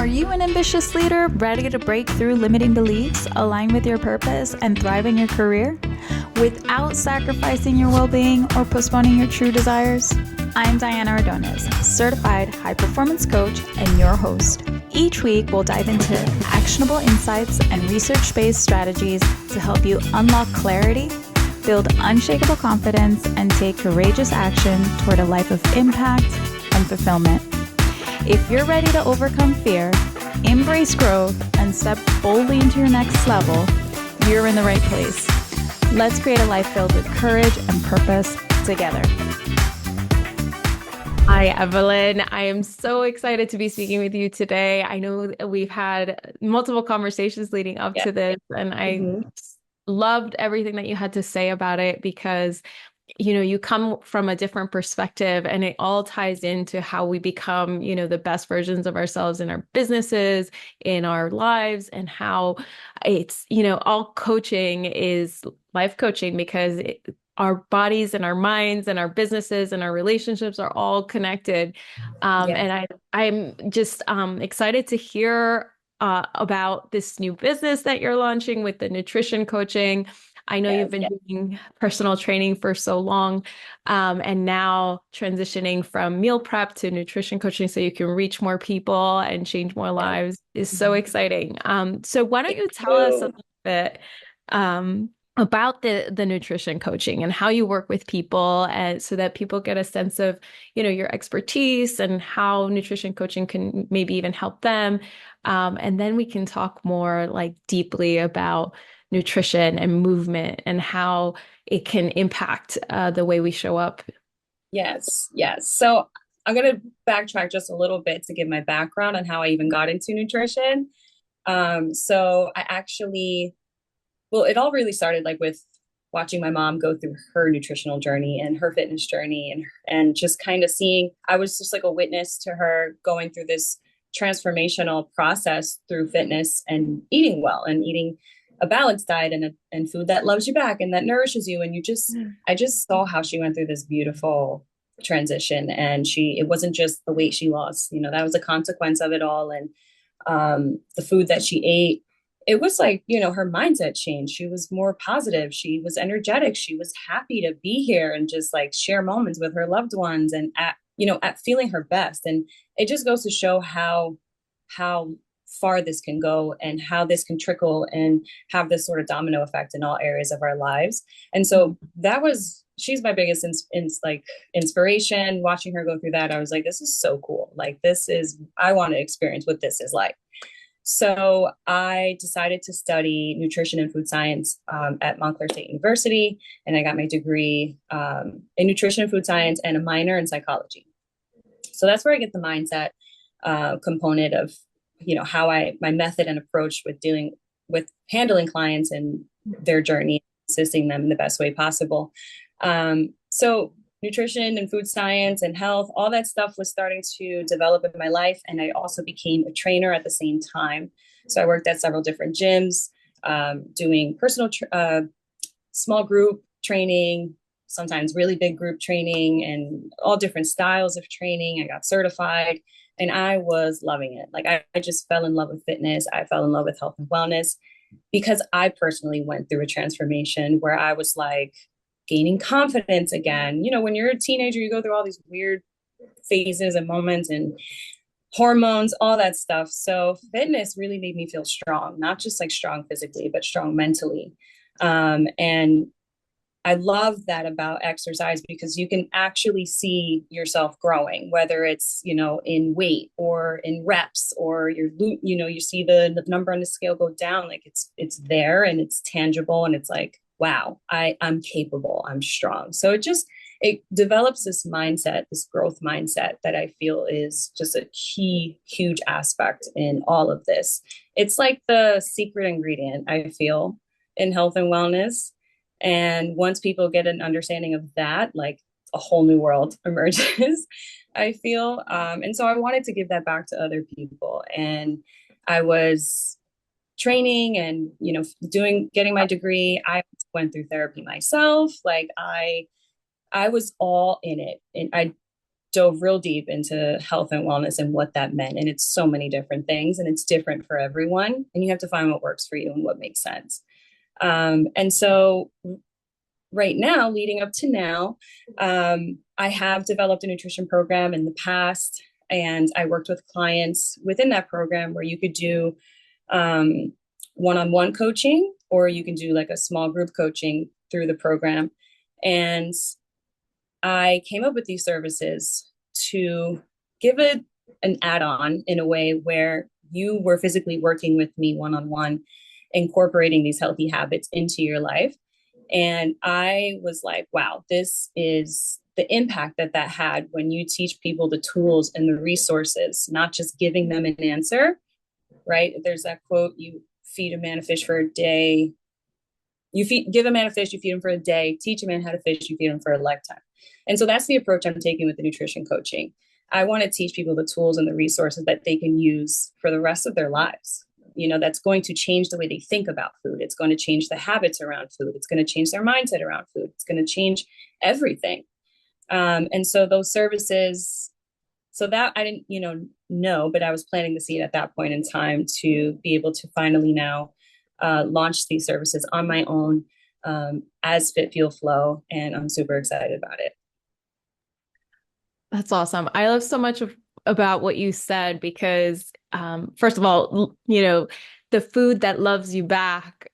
Are you an ambitious leader ready to break through limiting beliefs, align with your purpose, and thrive in your career without sacrificing your well-being or postponing your true desires? I'm Diana Ordonez, certified high-performance coach and your host. Each week, we'll dive into actionable insights and research-based strategies to help you unlock clarity, build unshakable confidence, and take courageous action toward a life of impact and fulfillment. If you're ready to overcome fear, embrace growth, and step boldly into your next level, you're in the right place. Let's create a life filled with courage and purpose together. Hi, Evelyn. I am so excited to be speaking with you today. I know we've had multiple conversations leading up to this, and I loved everything that you had to say about it because, you come from a different perspective and it all ties into how we become, the best versions of ourselves in our businesses, in our lives, and how it's, all coaching is life coaching because our bodies and our minds and our businesses and our relationships are all connected. And I'm just excited to hear about this new business that you're launching with the nutrition coaching. I know you've been doing personal training for so long, and now transitioning from meal prep to nutrition coaching so you can reach more people and change more lives is so exciting. So why don't you tell us a little bit about the nutrition coaching and how you work with people, and so that people get a sense of, your expertise and how nutrition coaching can maybe even help them. And then we can talk more like deeply about nutrition and movement and how it can impact the way we show up. Yes. So I'm going to backtrack just a little bit to give my background on how I even got into nutrition. So I actually, it all really started like with watching my mom go through her nutritional journey and her fitness journey and just kind of seeing, I was just like a witness to her going through this transformational process through fitness and eating well and eating a balanced diet and food that loves you back and that nourishes you. And I just saw how she went through this beautiful transition, and it wasn't just the weight she lost, that was a consequence of it all. And the food that she ate, it was like, her mindset changed. She was more positive. She was energetic. She was happy to be here and just like share moments with her loved ones and at feeling her best. And it just goes to show how far this can go and how this can trickle and have this sort of domino effect in all areas of our lives. And so she's my biggest inspiration. Watching her go through that, I was like, this is so cool. Like, I want to experience what this is like. So I decided to study nutrition and food science at Montclair State University. And I got my degree in nutrition and food science and a minor in psychology. So that's where I get the mindset component of, how my method and approach with handling clients and their journey, assisting them in the best way possible. So nutrition and food science and health, all that stuff was starting to develop in my life. And I also became a trainer at the same time. So I worked at several different gyms, doing personal, small group training, sometimes really big group training, and all different styles of training. I got certified. And I was loving it. Like I just fell in love with fitness. I fell in love with health and wellness because I personally went through a transformation where I was like gaining confidence again. When you're a teenager, you go through all these weird phases and moments and hormones, all that stuff. So fitness really made me feel strong, not just like strong physically, but strong mentally. And I love that about exercise because you can actually see yourself growing, whether it's, in weight or in reps, or you see the number on the scale go down, like it's there and it's tangible and it's like, wow, I'm capable, I'm strong. So it develops this mindset, this growth mindset that I feel is just a key, huge aspect in all of this. It's like the secret ingredient, I feel, in health and wellness. And once people get an understanding of that, like a whole new world emerges, I feel. And so I wanted to give that back to other people. And I was training and, getting my degree. I went through therapy myself. Like I was all in it. And I dove real deep into health and wellness and what that meant. And it's so many different things, and it's different for everyone. And you have to find what works for you and what makes sense. And so right now, leading up to now, I have developed a nutrition program in the past, and I worked with clients within that program where you could do one-on-one coaching, or you can do like a small group coaching through the program. And I came up with these services to give it an add-on in a way where you were physically working with me one-on-one, incorporating these healthy habits into your life. And I was like, wow, this is the impact that that had when you teach people the tools and the resources, not just giving them an answer, right? There's that quote, you feed a man a fish for a day. Give a man a fish, you feed him for a day. Teach a man how to fish, you feed him for a lifetime. And so that's the approach I'm taking with the nutrition coaching. I want to teach people the tools and the resources that they can use for the rest of their lives. You know, that's going to change the way they think about food. It's going to change the habits around food. It's going to change their mindset around food. It's going to change everything. And so those services, so that I didn't, know, but I was planting the seed at that point in time to be able to finally now launch these services on my own as Fit Fuel Flow. And I'm super excited about it. That's awesome. I love so much about what you said because, first of all, the food that loves you back,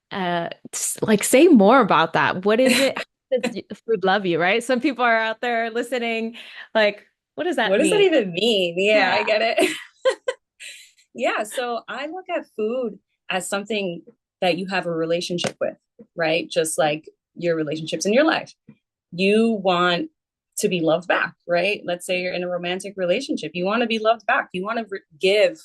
like say more about that. What is it? How does food love you, right? Some people are out there listening, like, what does that What does that mean? even mean? Yeah, I get it. Yeah, so I look at food as something that you have a relationship with, right? Just like your relationships in your life. You want to be loved back, right? Let's say you're in a romantic relationship. You want to be loved back. You want to give,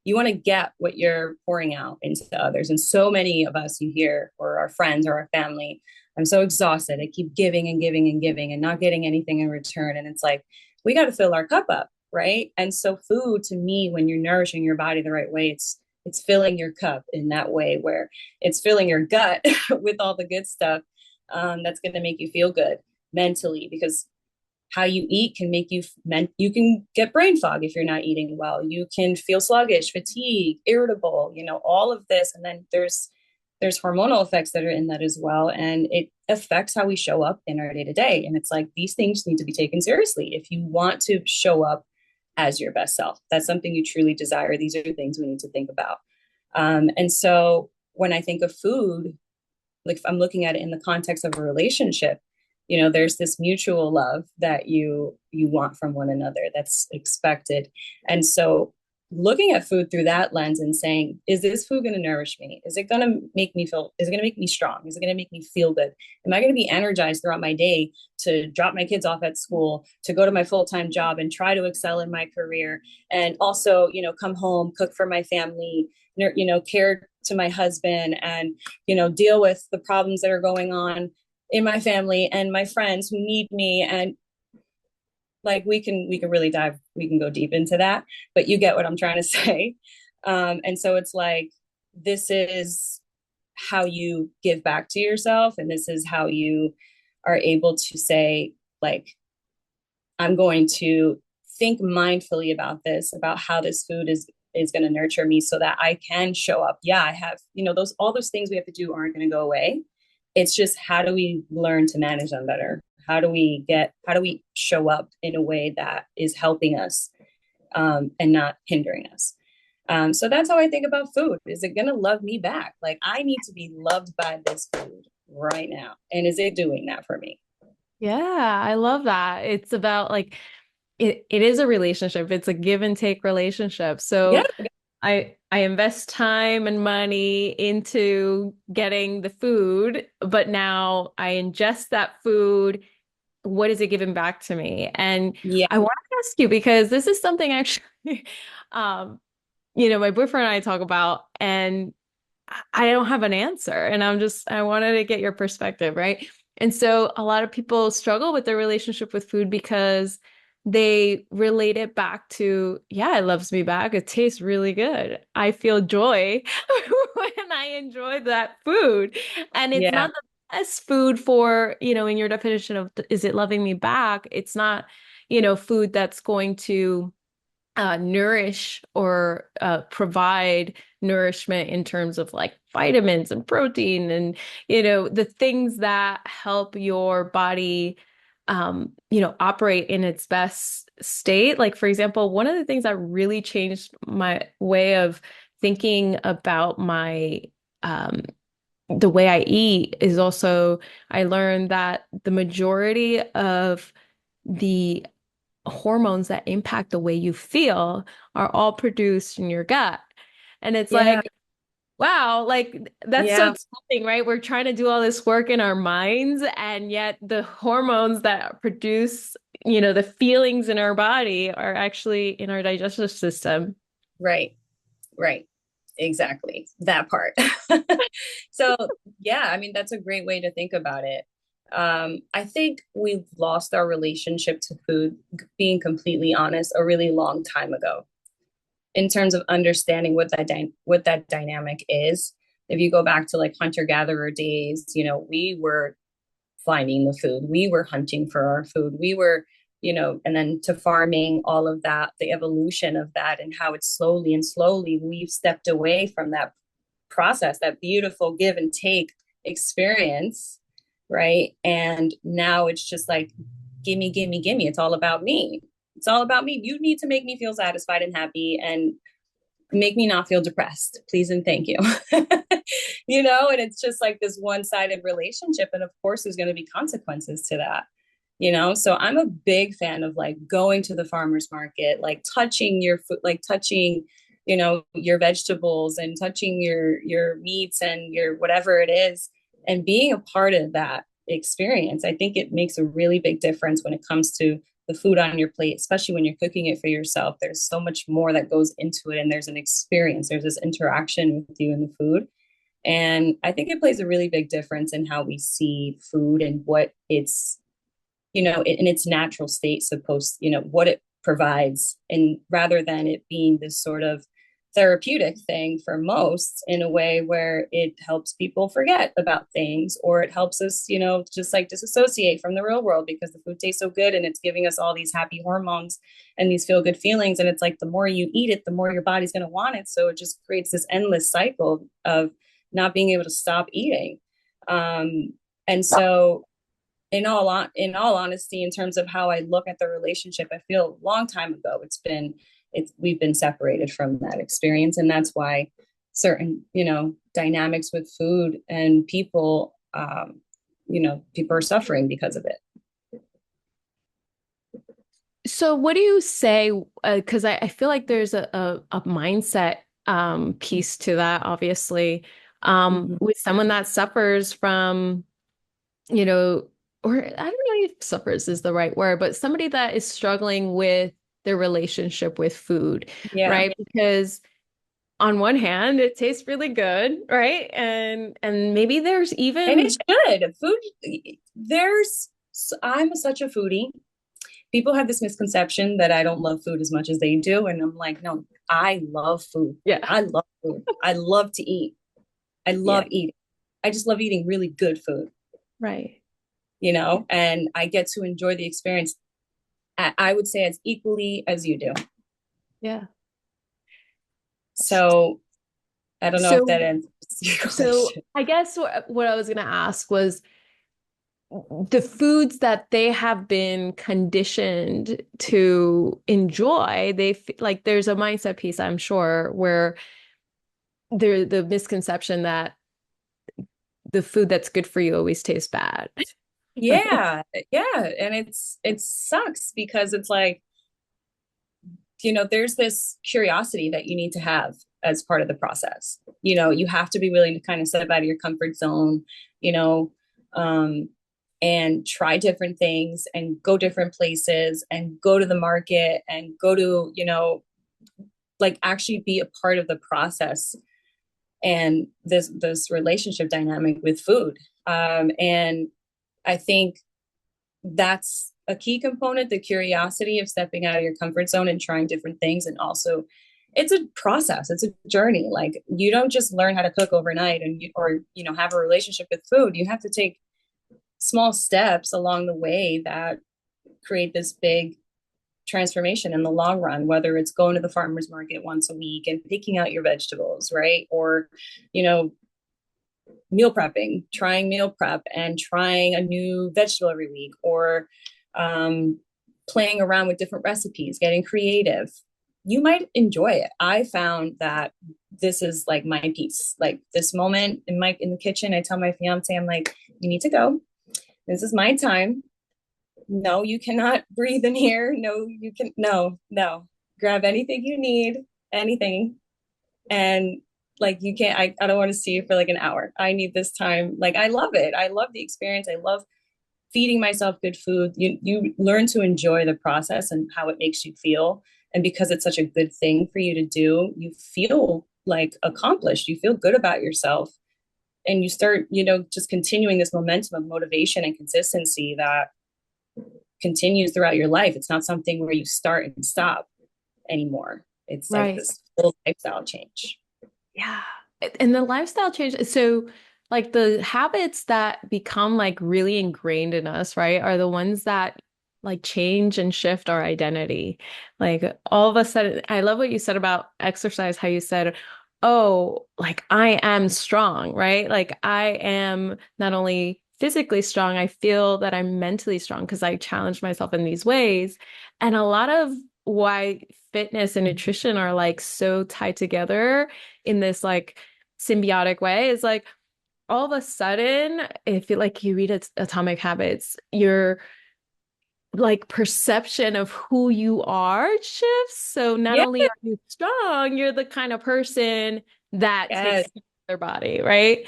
you want to get what you're pouring out into others. And so many of us, you hear, or our friends or our family, I'm so exhausted. I keep giving and giving and giving and not getting anything in return. And it's like, we got to fill our cup up, right? And so food to me, when you're nourishing your body the right way, it's filling your cup in that way where it's filling your gut with all the good stuff that's going to make you feel good mentally, because how you eat can make you can get brain fog if you're not eating well. You can feel sluggish, fatigue, irritable, all of this. And then there's hormonal effects that are in that as well. And it affects how we show up in our day to day. And it's like, these things need to be taken seriously. If you want to show up as your best self, that's something you truly desire. These are things we need to think about. And so when I think of food, like if I'm looking at it in the context of a relationship, there's this mutual love that you want from one another that's expected. And so looking at food through that lens and saying, is this food going to nourish me? Is it going to make me strong? Is it going to make me feel good? Am I going to be energized throughout my day to drop my kids off at school, to go to my full-time job and try to excel in my career? And also, come home, cook for my family, care to my husband, and, deal with the problems that are going on in my family and my friends who need me. And like, we can really we can go deep into that, but you get what I'm trying to say. And so it's like, this is how you give back to yourself. And this is how you are able to say, like, I'm going to think mindfully about this, about how this food is going to nurture me so that I can show up. Yeah, I have, all those things we have to do aren't going to go away. It's just, how do we learn to manage them better? How do we show up in a way that is helping us and not hindering us? So that's how I think about food. Is it going to love me back? Like, I need to be loved by this food right now. And is it doing that for me? Yeah, I love that. It's about like, it is a relationship. It's a give and take relationship. So Yeah. I invest time and money into getting the food, but now I ingest that food. What is it giving back to me? And Yeah. I want to ask you, because this is something actually, my boyfriend and I talk about, and I don't have an answer. And I wanted to get your perspective, right? And so a lot of people struggle with their relationship with food because they relate it back to, yeah, it loves me back. It tastes really good. I feel joy when I enjoy that food. And it's Yeah. not the best food for, in your definition of is it loving me back? It's not, food that's going to nourish or provide nourishment in terms of like vitamins and protein and, the things that help your body, operate in its best state. Like, for example, one of the things that really changed my way of thinking about the way I eat is also I learned that the majority of the hormones that impact the way you feel are all produced in your gut. And it's Yeah. like, wow, like that's so Yeah. exciting, right? We're trying to do all this work in our minds, and yet the hormones that produce, the feelings in our body are actually in our digestive system. Right. Right. Exactly. That part. So, yeah, I mean, that's a great way to think about it. I think we've lost our relationship to food, being completely honest, a really long time ago in terms of understanding what that dynamic is. If you go back to like hunter gatherer days, we were finding the food, we were hunting for our food, we were, and then to farming, all of that, the evolution of that, and how it's slowly and slowly we've stepped away from that process, that beautiful give and take experience, right? And now it's just like, gimme, gimme, gimme. It's all about me. It's all about me. You need to make me feel satisfied and happy and make me not feel depressed, please and thank you. And it's just like this one-sided relationship. And of course, there's going to be consequences to that. So I'm a big fan of like going to the farmer's market, like touching your food, like touching your vegetables and touching your meats and your whatever it is, and being a part of that experience. I think it makes a really big difference when it comes to the food on your plate, especially when you're cooking it for yourself. There's so much more that goes into it, and there's an experience, there's this interaction with you and the food. And I think it plays a really big difference in how we see food and what it's, in its natural state supposed, what it provides, and rather than it being this sort of therapeutic thing for most, in a way where it helps people forget about things, or it helps us, just like disassociate from the real world because the food tastes so good and it's giving us all these happy hormones and these feel good feelings. And it's like, the more you eat it, the more your body's going to want it. So it just creates this endless cycle of not being able to stop eating. And so in all honesty, in terms of how I look at the relationship, I feel a long time ago we've been separated from that experience. And that's why certain, dynamics with food and people, people are suffering because of it. So what do you say? Because I feel like there's a mindset piece to that, obviously, with someone that suffers from, or I don't know if suffers is the right word, but somebody that is struggling with their relationship with food, Yeah. right? Because on one hand, it tastes really good, right? And maybe there's even And it should. I'm such a foodie. People have this misconception that I don't love food as much as they do. And I'm like, no, I love food. Yeah. I love food. I love to eat. I love eating. I just love eating really good food. Right. And I get to enjoy the experience, I would say, as equally as you do. Yeah. So I don't know if that answers your question. So I guess what I was going to ask was the foods that they have been conditioned to enjoy, like there's a mindset piece, I'm sure, where the misconception that the food that's good for you always tastes bad. Yeah. And it sucks because it's like, there's this curiosity that you need to have as part of the process. You have to be willing to kind of step out of your comfort zone, and try different things and go different places and go to the market and go to, like actually be a part of the process and this relationship dynamic with food. And I think that's a key component, the curiosity of stepping out of your comfort zone and trying different things. And also it's a process, it's a journey. Like, you don't just learn how to cook overnight or have a relationship with food. You have to take small steps along the way that create this big transformation in the long run, whether it's going to the farmer's market once a week and picking out your vegetables, right? Or, you know, meal prepping, trying meal prep and trying a new vegetable every week, or playing around with different recipes, getting creative. You might enjoy it. I found that this is like my piece. Like this moment in the kitchen, I tell my fiance, I'm like, you need to go. This is my time. No, you cannot breathe in here. No, you can. No, no. Grab anything you need, anything. And like, you can't, I don't want to see you for like an hour. I need this time. Like, I love it. I love the experience. I love feeding myself good food. You learn to enjoy the process and how it makes you feel. And because it's such a good thing for you to do, you feel like accomplished. You feel good about yourself. And you start, you know, just continuing this momentum of motivation and consistency that continues throughout your life. It's not something where you start and stop anymore. It's like this full lifestyle change. Yeah. And the lifestyle change. So like the habits that become like really ingrained in us, right, are the ones that like change and shift our identity. Like all of a sudden, I love what you said about exercise, how you said, oh, like I am strong, right? Like I am not only physically strong, I feel that I'm mentally strong because I challenge myself in these ways. And a lot of why fitness and nutrition are like so tied together in this like symbiotic way is like all of a sudden, if you like you read Atomic Habits, your like perception of who you are shifts. So not Yeah. only are you strong, you're the kind of person that takes Yes. care of their body, right?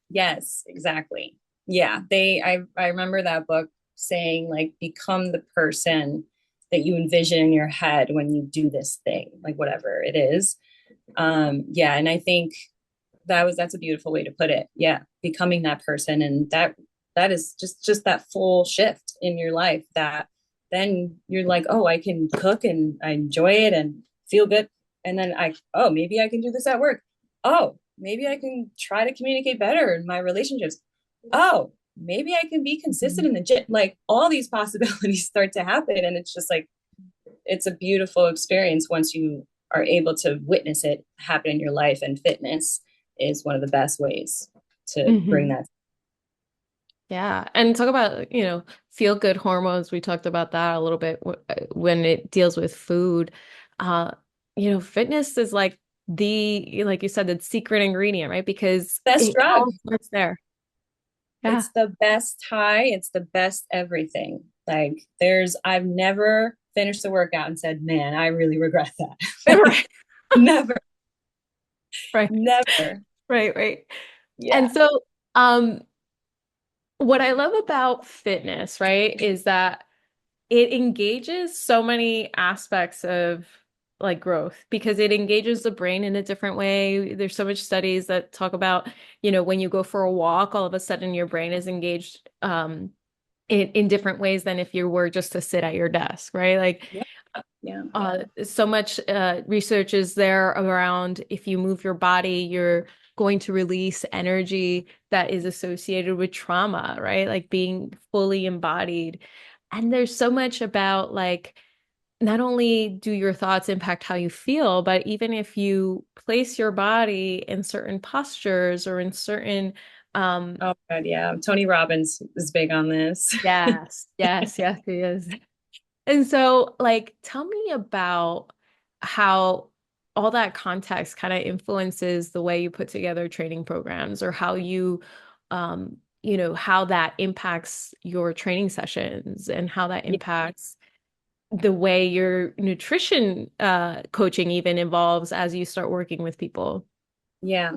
Yes, exactly. Yeah. I remember that book saying like, become the person that you envision in your head when you do this thing, like whatever it is. Yeah. And I think that's a beautiful way to put it. Yeah. Becoming that person. And that is just that full shift in your life that then you're like, oh, I can cook and I enjoy it and feel good. And then oh, maybe I can do this at work. Oh, maybe I can try to communicate better in my relationships. Oh, maybe I can be consistent in the gym. Like all these possibilities start to happen. And it's just like, it's a beautiful experience once you are able to witness it happen in your life. And fitness is one of the best ways to bring that. Yeah. And talk about, you know, feel good hormones. We talked about that a little bit when it deals with food. You know, fitness is like like you said, the secret ingredient, right? Because Best it drug. all starts there. Yeah. It's the best high. It's the best everything. Like I've never finished the workout and said, man, I really regret that. Right. Never. Right. Never. Right. Yeah. And so, what I love about fitness, right, is that it engages so many aspects of like growth because it engages the brain in a different way. There's so much studies that talk about, you know, when you go for a walk, all of a sudden your brain is engaged in different ways than if you were just to sit at your desk, right? Like so much research is there around if you move your body, you're going to release energy that is associated with trauma, right? Like being fully embodied. And there's so much about like, not only do your thoughts impact how you feel, but even if you place your body in certain postures or in certain oh God, yeah. Tony Robbins is big on this. yes, he is. And so, like, tell me about how all that context kind of influences the way you put together training programs or how you know, how that impacts your training sessions and how that impacts the way your nutrition coaching even evolves as you start working with people. Yeah.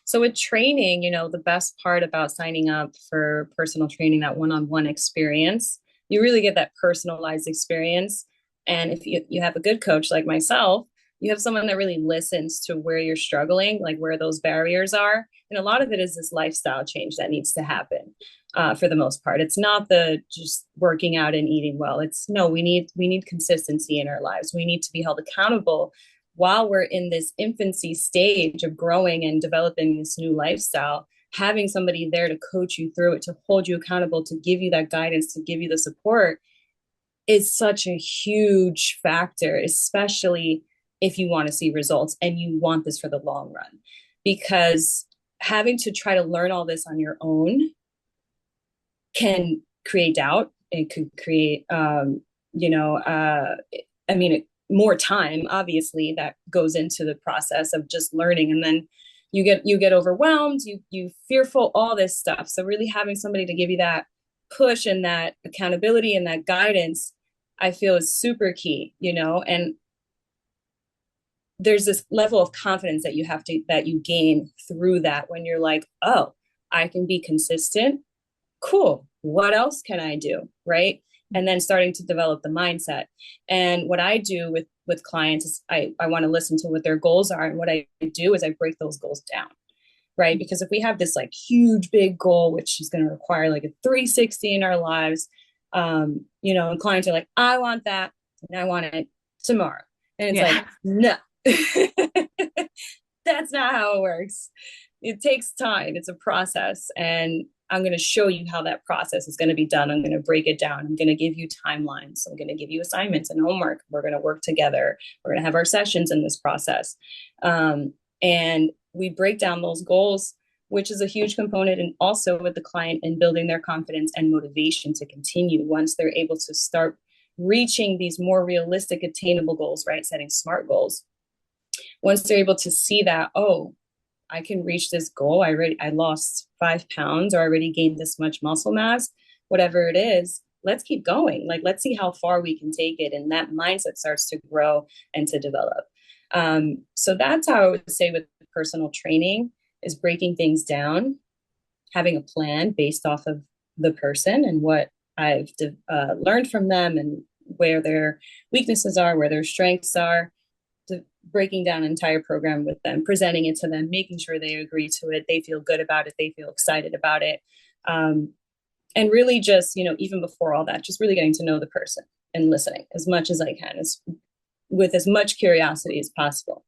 So with training, you know, the best part about signing up for personal training, that one-on-one experience, you really get that personalized experience. And if you have a good coach like myself, you have someone that really listens to where you're struggling, like where those barriers are. And a lot of it is this lifestyle change that needs to happen for the most part. It's not the just working out and eating well. It's no, we need consistency in our lives. We need to be held accountable while we're in this infancy stage of growing and developing this new lifestyle. Having somebody there to coach you through it, to hold you accountable, to give you that guidance, to give you the support is such a huge factor, especially if you want to see results and you want this for the long run. Because having to try to learn all this on your own can create doubt. It could create, more time, obviously, that goes into the process of just learning. And then you get overwhelmed, you fearful, all this stuff. So really having somebody to give you that push and that accountability and that guidance, I feel is super key, and there's this level of confidence that you gain through that when you're like, oh, I can be consistent. Cool. What else can I do? Right. And then starting to develop the mindset. And what I do with clients is I want to listen to what their goals are. And what I do is I break those goals down. Right. Because if we have this like huge, big goal, which is going to require like a 360 in our lives, and clients are like, I want that and I want it tomorrow. And it's like, no, that's not how it works. It takes time. It's a process. And I'm going to show you how that process is going to be done. I'm going to break it down. I'm going to give you timelines. I'm going to give you assignments and homework. We're going to work together. We're going to have our sessions in this process. And we break down those goals, which is a huge component, and also with the client in building their confidence and motivation to continue once they're able to start reaching these more realistic, attainable goals, right? Setting SMART goals. Once they're able to see that, oh, I can reach this goal. I lost 5 pounds, or I already gained this much muscle mass, whatever it is, let's keep going. Like, let's see how far we can take it. And that mindset starts to grow and to develop. So that's how I would say with personal training is breaking things down, having a plan based off of the person and what I've learned from them and where their weaknesses are, where their strengths are, breaking down an entire program with them, presenting it to them, making sure they agree to it, they feel good about it, they feel excited about it. And really just, even before all that, just really getting to know the person and listening as much as I can, with as much curiosity as possible.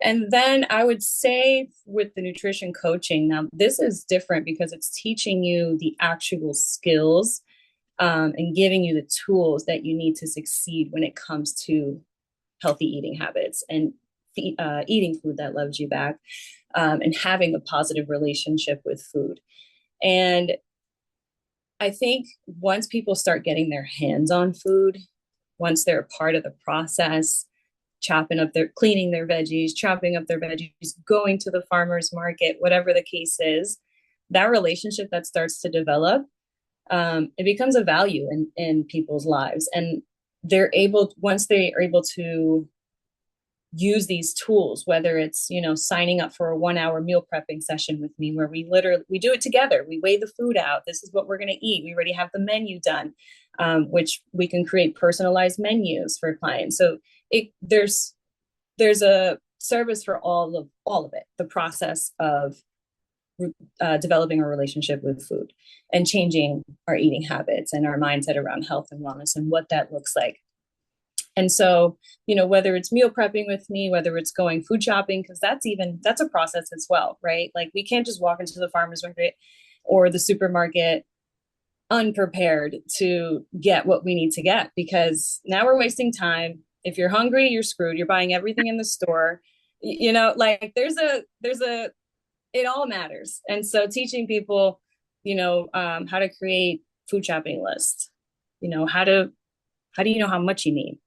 And then I would say with the nutrition coaching, now this is different because it's teaching you the actual skills and giving you the tools that you need to succeed when it comes to healthy eating habits and eating food that loves you back, and having a positive relationship with food. And I think once people start getting their hands on food, once they're a part of the process, cleaning their veggies, chopping up their veggies, going to the farmer's market, whatever the case is, that relationship that starts to develop, it becomes a value in people's lives. And once they are able to use these tools, whether it's, signing up for a 1-hour meal prepping session with me, where we do it together. We weigh the food out. This is what we're going to eat. We already have the menu done, which we can create personalized menus for clients. So there's a service for all of it, the process of developing a relationship with food and changing our eating habits and our mindset around health and wellness and what that looks like. And so, whether it's meal prepping with me, whether it's going food shopping, because that's a process as well, right? Like, we can't just walk into the farmer's market or the supermarket unprepared to get what we need to get, because now we're wasting time. If you're hungry, you're screwed. You're buying everything in the store. Like it all matters. And so teaching people, how to create food shopping lists, how do you know how much you need?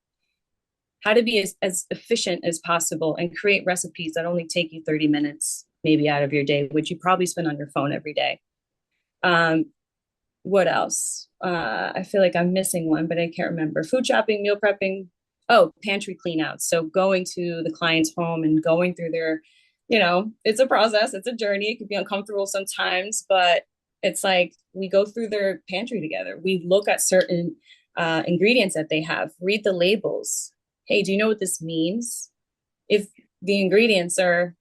How to be as efficient as possible and create recipes that only take you 30 minutes, maybe out of your day, which you probably spend on your phone every day. What else? I feel like I'm missing one, but I can't remember. Food shopping, meal prepping. Oh, pantry cleanouts. So going to the client's home and going through their, it's a process, it's a journey. It can be uncomfortable sometimes, but it's like we go through their pantry together. We look at certain ingredients that they have, read the labels. Hey, do you know what this means? If the ingredients are,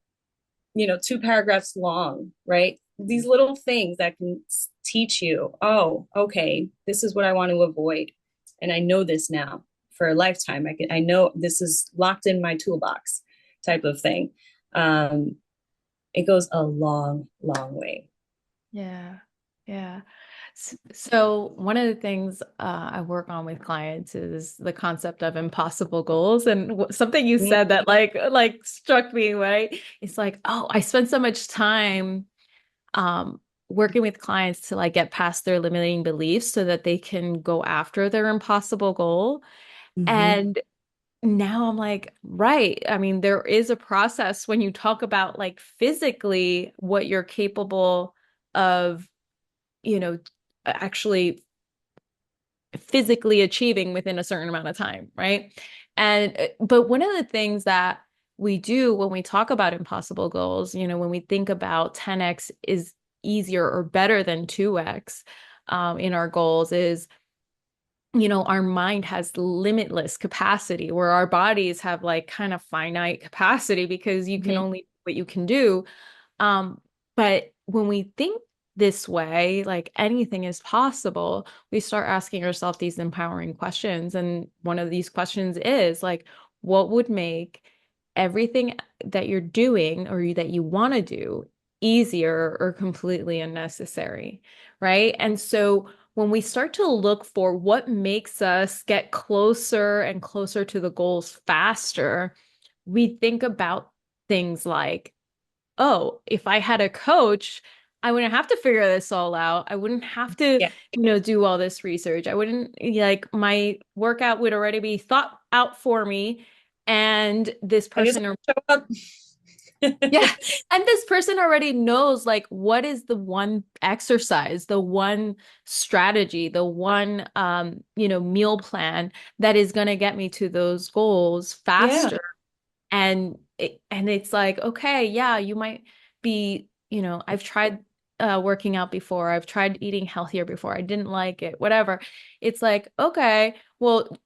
2 paragraphs long, right? These little things that can teach you, oh, okay, this is what I want to avoid. And I know this now for a lifetime. I know this is locked in my toolbox type of thing. It goes a long, long way. Yeah. Yeah. So one of the things I work on with clients is the concept of impossible goals. And something you said that like struck me, right? It's like, oh, I spend so much time um, working with clients to like get past their limiting beliefs so that they can go after their impossible goal. Mm-hmm. And now I'm like, right. I mean, there is a process when you talk about like physically what you're capable of, you know, actually physically achieving within a certain amount of time, right? And but one of the things that we do when we talk about impossible goals, when we think about 10x is easier or better than 2x in our goals is, our mind has limitless capacity where our bodies have like kind of finite capacity because you can Mm-hmm. only do what you can do. But when we think this way, like anything is possible, we start asking ourselves these empowering questions. And one of these questions is like, what would make everything that you're doing or that you want to do easier or completely unnecessary? Right. And so when we start to look for what makes us get closer and closer to the goals faster, we think about things like, oh, if I had a coach, I wouldn't have to figure this all out. I wouldn't have to, Yeah. do all this research. I wouldn't like my workout would already be thought out for me. And this I just person, show up. yeah, and this person already knows like what is the one exercise, the one strategy, the one meal plan that is going to get me to those goals Yeah. faster. And it's like, okay, yeah, you might be, I've tried working out before. I've tried eating healthier before. I didn't like it, whatever. It's like, okay, well,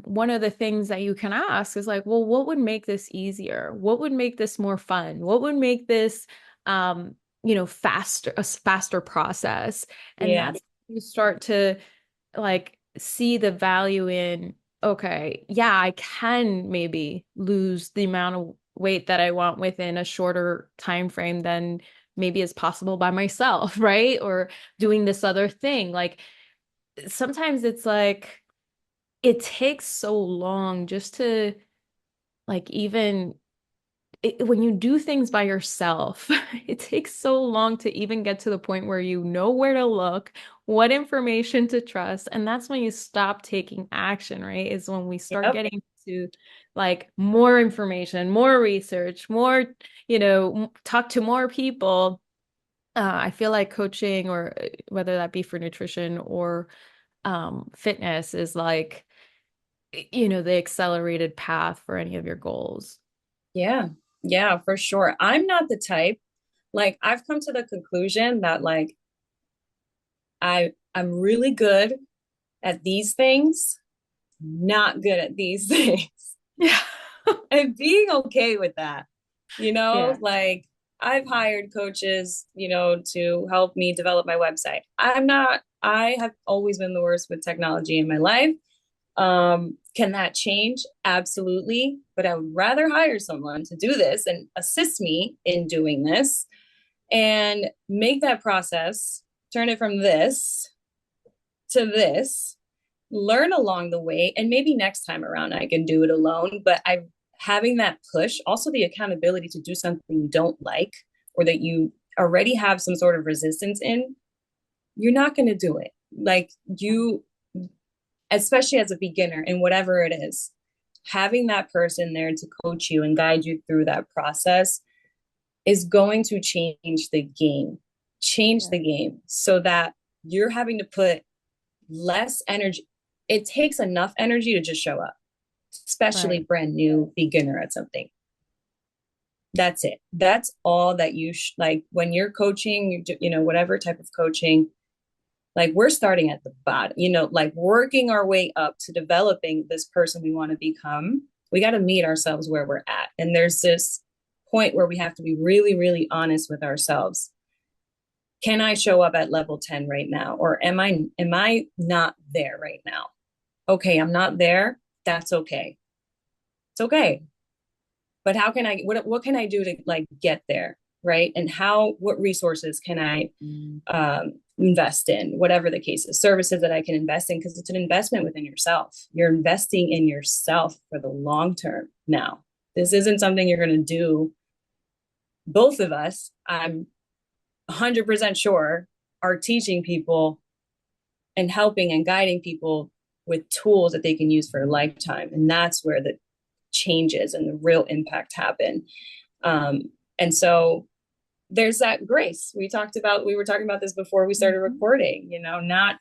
one of the things that you can ask is like, well, what would make this easier? What would make this more fun? What would make this, faster, a faster process? And Yeah. that's you start to like see the value in, okay, yeah, I can maybe lose the amount of weight that I want within a shorter time frame than maybe is possible by myself, right? Or doing this other thing. Like sometimes it's like it takes so long just to like even when you do things by yourself, it takes so long to even get to the point where you know where to look, what information to trust. And that's when you stop taking action, right? Is when we start Yep. getting to like more information, more research, more, talk to more people. I feel like coaching, or whether that be for nutrition or fitness, is like, the accelerated path for any of your goals. Yeah. Yeah, for sure. I'm not the type, like I've come to the conclusion that like I'm really good at these things, not good at these things. Yeah. And being okay with that, Yeah. like I've hired coaches, to help me develop my website. I have always been the worst with technology in my life. Can that change? Absolutely. But I would rather hire someone to do this and assist me in doing this and make that process, turn it from this to this, learn along the way. And maybe next time around I can do it alone. But I having that push, also the accountability to do something you don't like or that you already have some sort of resistance in, you're not going to do it. Like you, especially as a beginner in whatever it is, having that person there to coach you and guide you through that process is going to change the game so that you're having to put less energy. It takes enough energy to just show up, especially Right. brand new beginner at something. That's it. That's all that like when you're coaching, whatever type of coaching, like we're starting at the bottom, like working our way up to developing this person we want to become. We got to meet ourselves where we're at. And there's this point where we have to be really, really honest with ourselves. Can I show up at level 10 right now? Or am I not there right now? Okay, I'm not there. That's okay. It's okay. But how can what can I do to like get there? Right. And what resources can I invest in, whatever the case is, services that I can invest in, because it's an investment within yourself. You're investing in yourself for the long term now. This isn't something you're going to do. Both of us, I'm 100% sure, are teaching people and helping and guiding people with tools that they can use for a lifetime. And that's where the changes and the real impact happen. And so there's that grace we were talking about this before we started recording, not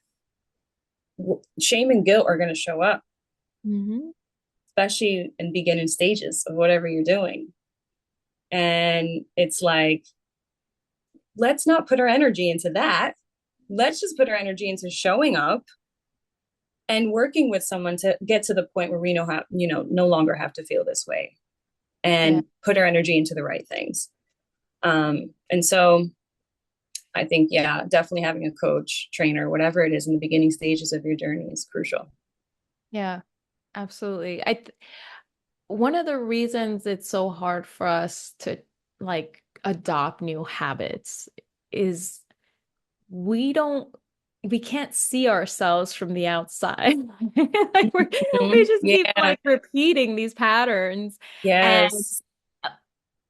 shame and guilt are going to show up, especially in beginning stages of whatever you're doing. And it's like, let's not put our energy into that. Let's just put our energy into showing up and working with someone to get to the point where we know how, no longer have to feel this way, and put our energy into the right things. And so I think, definitely having a coach, trainer, whatever it is in the beginning stages of your journey is crucial. Yeah, absolutely. One of the reasons it's so hard for us to like adopt new habits is we can't see ourselves from the outside. Like we just keep like repeating these patterns. Yes. And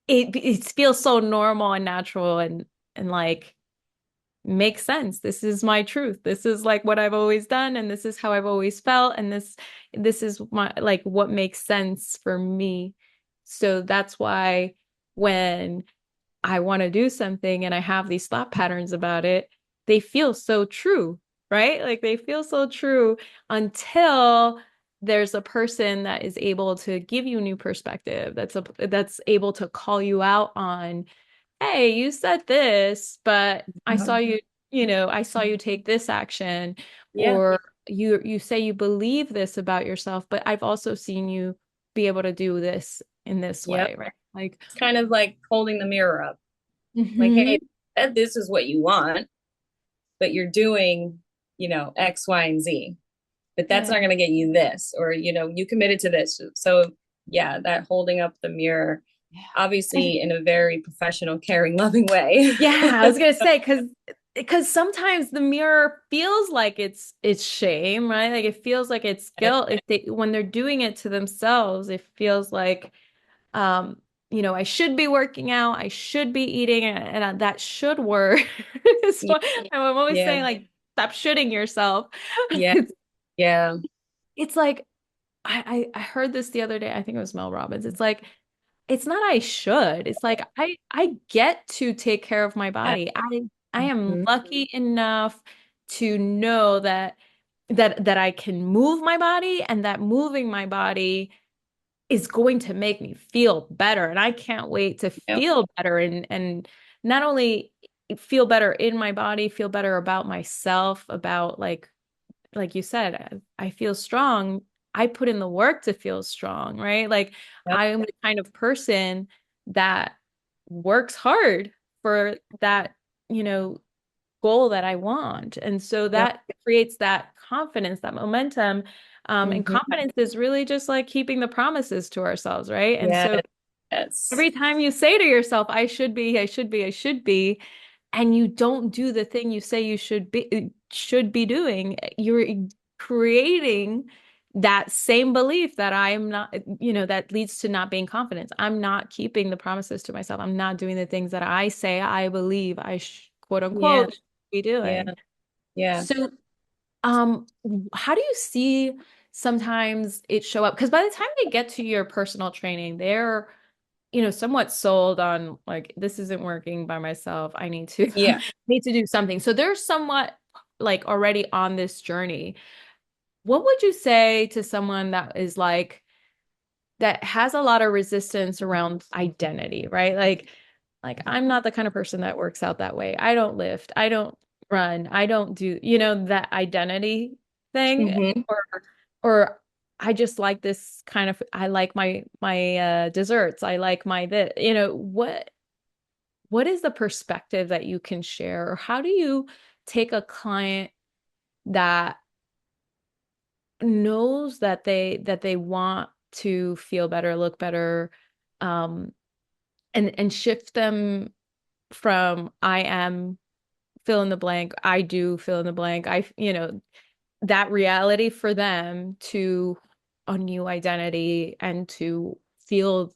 it feels so normal and natural and like makes sense. This is my truth. This is like what I've always done, and this is how I've always felt, and this is my like what makes sense for me. So that's why when I want to do something and I have these thought patterns about it, they feel so true, right? Like they feel so true until there's a person that is able to give you a new perspective, that's able to call you out on, hey, you said this, but I saw I saw you take this action, or you say you believe this about yourself, but I've also seen you be able to do this in this way, right? Like it's kind of like holding the mirror up. Like, hey, this is what you want, but you're doing, X, Y, and Z, but that's not going to get you this, or, you committed to this. So that holding up the mirror, obviously in a very professional, caring, loving way. I was going to say, because sometimes the mirror feels like it's shame, right? Like it feels like it's guilt. When they're doing it to themselves, it feels like, I should be working out, I should be eating, and that should work. So I'm always saying, like, stop shooting yourself. It's like, I heard this the other day. I think it was Mel Robbins. It's like, it's not I should. It's like I get to take care of my body. I am lucky enough to know that I can move my body, and that moving my body is going to make me feel better. And I can't wait to feel better, and not only feel better in my body, feel better about myself, about like you said, I feel strong. I put in the work to feel strong, right? Like I am the kind of person that works hard for that, goal that I want. And so that creates that confidence, that momentum. And confidence is really just like keeping the promises to ourselves, right? And so every time you say to yourself, I should be, I should be, I should be, and you don't do the thing you say you should be doing, you're creating that same belief that I am not, that leads to not being confident. I'm not keeping the promises to myself. I'm not doing the things that I say I believe I quote unquote be doing. So, how do you see sometimes it show up? Because by the time they get to your personal training, they're somewhat sold on like, this isn't working by myself. I need to need to do something. So they're somewhat like already on this journey. What would you say to someone that is like, that has a lot of resistance around identity, right? Like I'm not the kind of person that works out that way. I don't lift, I don't run, I don't do, that identity thing, or I just like this kind of, I like my desserts. I like my this, what is the perspective that you can share? Or how do you take a client that knows that they want to feel better, look better, and shift them from I am fill in the blank, I do fill in the blank, that reality for them to a new identity and to feel,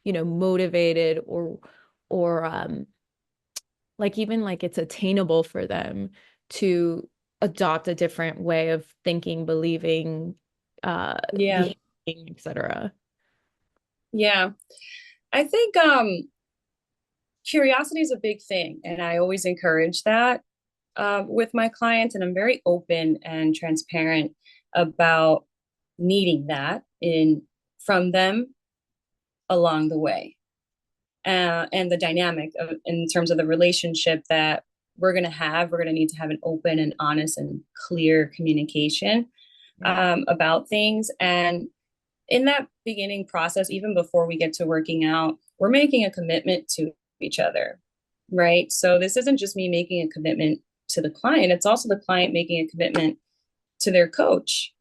motivated or like even like it's attainable for them to adopt a different way of thinking, believing, Yeah. behaving, etc. Yeah. I think curiosity is a big thing, and I always encourage that with my clients, and I'm very open and transparent about needing that in from them along the way, and the dynamic in terms of the relationship that we're going to have. We're going to need to have an open and honest and clear communication about things. And in that beginning process, even before we get to working out, we're making a commitment to each other, right? So this isn't just me making a commitment to the client, it's also the client making a commitment to their coach,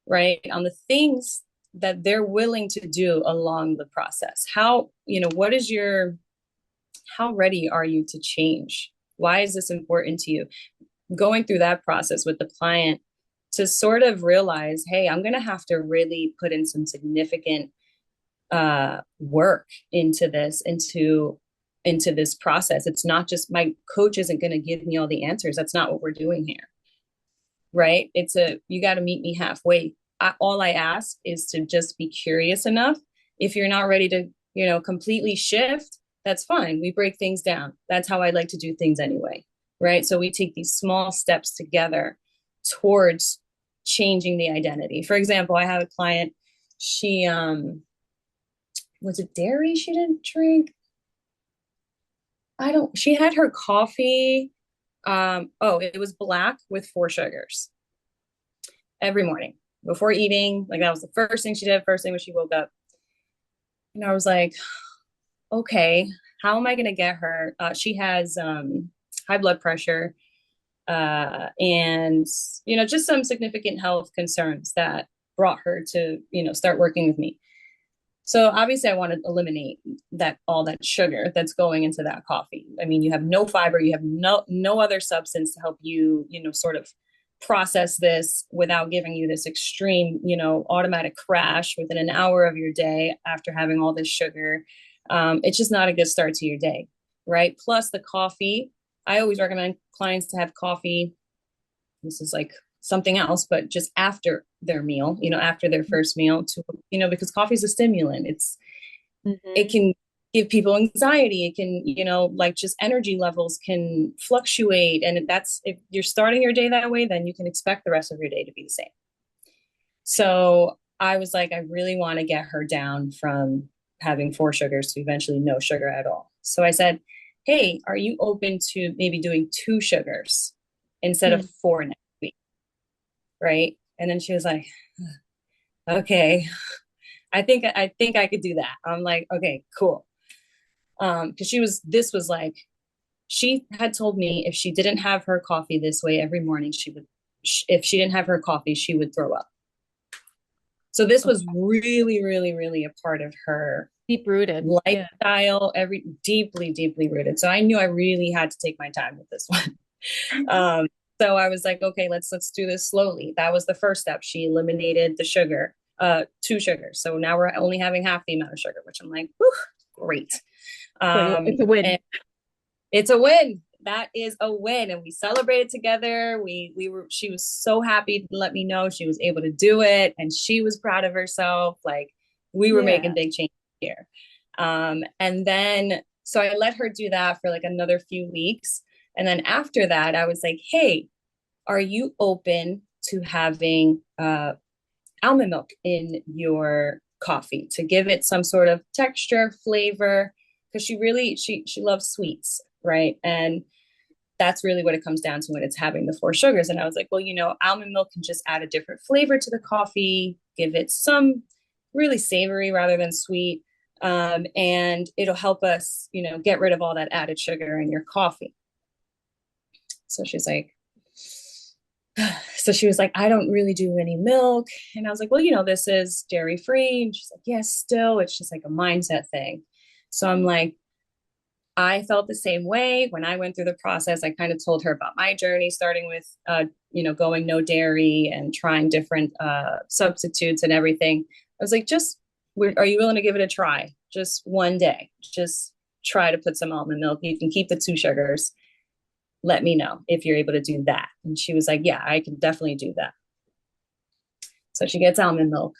right? On the things that they're willing to do along the process. What is how ready are you to change? Why is this important to you? Going through that process with the client to sort of realize, hey, I'm going to have to really put in some significant work into this process. It's not just my coach isn't going to give me all the answers. That's not what we're doing here, right? You got to meet me halfway. All I ask is to just be curious enough. If you're not ready to, completely shift, that's fine. We break things down. That's how I like to do things anyway, right? So we take these small steps together towards changing the identity. For example, I have a client, she was it dairy she didn't drink? She had her coffee. It was black with 4 sugars every morning before eating. Like that was the first thing she did, first thing when she woke up. And I was like, okay, how am I going to get her? She has high blood pressure and, just some significant health concerns that brought her to, start working with me. So obviously I want to eliminate all that sugar that's going into that coffee. I mean, you have no fiber, you have no other substance to help you, sort of process this without giving you this extreme, automatic crash within an hour of your day after having all this sugar. It's just not a good start to your day, right? Plus the coffee, I always recommend clients to have coffee. This is like something else, but just after their meal, after their first meal because coffee is a stimulant. It can give people anxiety. It can, like just energy levels can fluctuate. And if you're starting your day that way, then you can expect the rest of your day to be the same. So I was like, I really want to get her down from having 4 sugars to eventually no sugar at all. So I said, hey, are you open to maybe doing 2 sugars instead of 4 next week? Right. And then she was like, okay, I think I could do that. I'm like, okay, cool. Because she had told me if she didn't have her coffee this way every morning, if she didn't have her coffee, she would throw up. So this was really, really, really a part of her deep-rooted lifestyle, deeply, deeply rooted. So I knew I really had to take my time with this one. So I was like, okay, let's do this slowly. That was the first step. She eliminated the sugar, 2 sugars. So now we're only having half the amount of sugar, which I'm like, whew, great. It's a win. It's a win. That is a win. And we celebrated together. She was so happy to let me know she was able to do it. And she was proud of herself. Like we were making big changes here. And then, so I let her do that for like another few weeks. And then after that, I was like, hey, are you open to having almond milk in your coffee to give it some sort of texture, flavor? Because she loves sweets, right? And that's really what it comes down to when it's having the 4 sugars. And I was like, well, almond milk can just add a different flavor to the coffee, give it some really savory rather than sweet. And it'll help us, get rid of all that added sugar in your coffee. So she was like, I don't really do any milk. And I was like, well, this is dairy free. And she's like, yes, still, it's just like a mindset thing. So I'm like, I felt the same way when I went through the process. I kind of told her about my journey, starting with, going no dairy and trying different substitutes and everything. I was like, are you willing to give it a try? Just one day, just try to put some almond milk. You can keep the 2 sugars. Let me know if you're able to do that. And she was like, yeah, I can definitely do that. So she gets almond milk.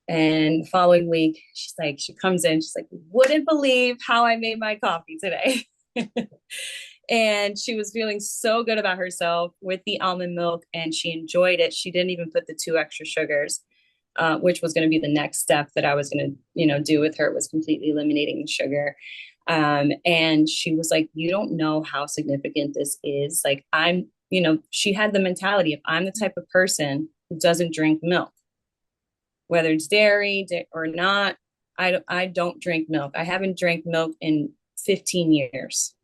And the following week, she comes in, she's like, wouldn't believe how I made my coffee today. And she was feeling so good about herself with the almond milk, and she enjoyed it. She didn't even put the 2 extra sugars, which was going to be the next step that I was going to, do with her, was completely eliminating the sugar. And she was like, you don't know how significant this is. Like, she had the mentality of, I'm the type of person who doesn't drink milk, whether it's dairy or not. I don't drink milk. I haven't drank milk in 15 years.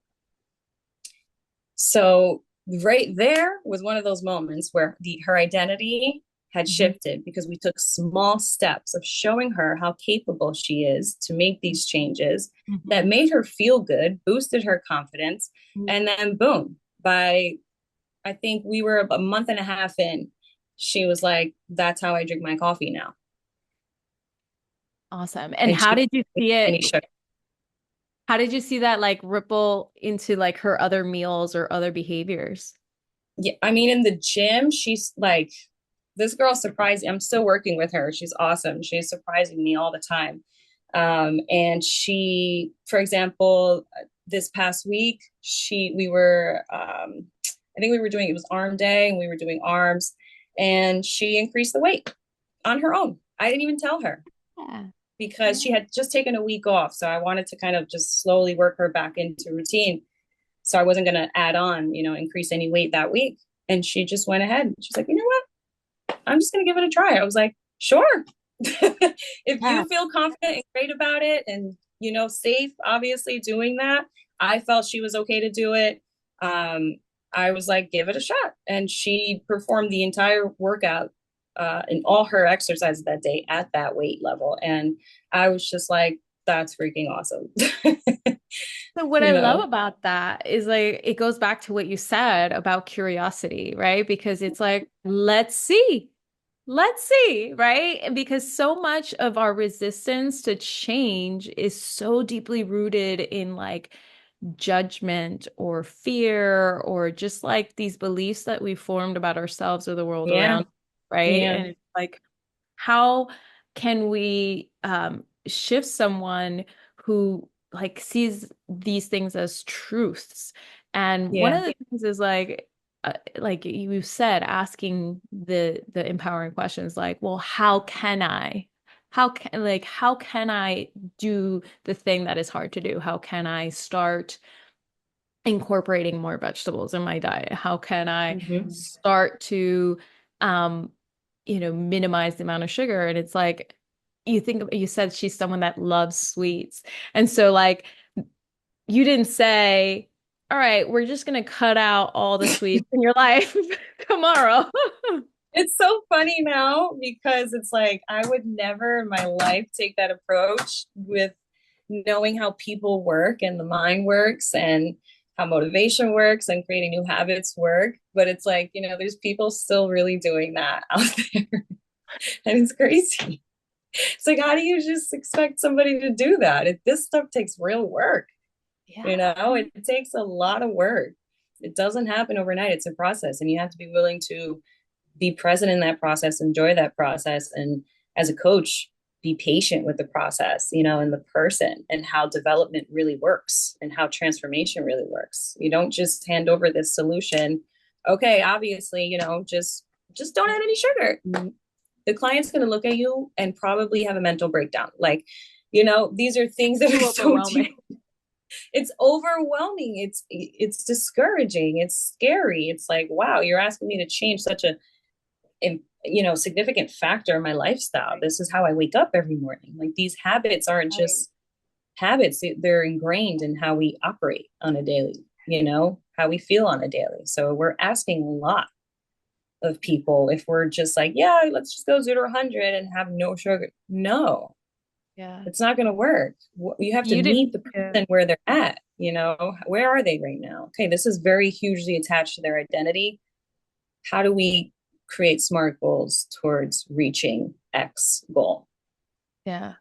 So right there was one of those moments where her identity had shifted, because we took small steps of showing her how capable she is to make these changes that made her feel good, boosted her confidence. And then boom, I think we were a month and a half in, she was like, that's how I drink my coffee now. Awesome. And how did you see it? Sugar. How did you see that like ripple into like her other meals or other behaviors? Yeah, I mean, in the gym, she's like, this girl surprised. I'm still working with her. She's awesome. She's surprising me all the time. And she, for example, this past week, we were, I think we were doing, it was arm day, and we were doing arms, and she increased the weight on her own. I didn't even tell her. Yeah. Because she had just taken a week off. So I wanted to kind of just slowly work her back into routine. So I wasn't going to add on, increase any weight that week. And she just went ahead. She's like, you know what? I'm just going to give it a try. I was like, sure. If you feel confident and great about it, and, safe, obviously doing that, I felt she was okay to do it. I was like, give it a shot. And she performed the entire workout in all her exercises that day at that weight level. And I was just like, that's freaking awesome. So what I love about that is like, it goes back to what you said about curiosity, right? Because it's like, let's see, right? And because so much of our resistance to change is so deeply rooted in like judgment or fear, or just like these beliefs that we formed about ourselves or the world around, right? Yeah. And it's like, how can we shift someone who like sees these things as truths? And one of the things is like you said, asking the empowering questions, like, well, how can I do the thing that is hard to do? How can I start incorporating more vegetables in my diet? How can I start to minimize the amount of sugar? And it's like, you said she's someone that loves sweets. And so like, you didn't say, all right, we're just going to cut out all the sweets in your life tomorrow. It's so funny now, because it's like, I would never in my life take that approach, with knowing how people work and the mind works and how motivation works and creating new habits work. But it's like, there's people still really doing that out there. And it's crazy. It's like, how do you just expect somebody to do that? This stuff takes real work. It takes a lot of work. It doesn't happen overnight. It's a process, and you have to be willing to be present in that process, enjoy that process. And as a coach, be patient with the process, and the person, and how development really works and how transformation really works. You don't just hand over this solution. Okay, obviously, just don't add any sugar. The client's going to look at you and probably have a mental breakdown. Like, these are things that are so deep. It's overwhelming. It's discouraging. It's scary. It's like, wow, you're asking me to change such a significant factor in my lifestyle. This is how I wake up every morning. Like, these habits aren't just habits. They're ingrained in how we operate on a daily, how we feel on a daily. So we're asking a lot of people if we're just like, yeah, let's just go 0 to 100 and have no sugar. No, it's not going to work. You have to meet the person where they're at. You know, where are they right now? Okay, this is very hugely attached to their identity. How do we create smart goals towards reaching X goal? Yeah.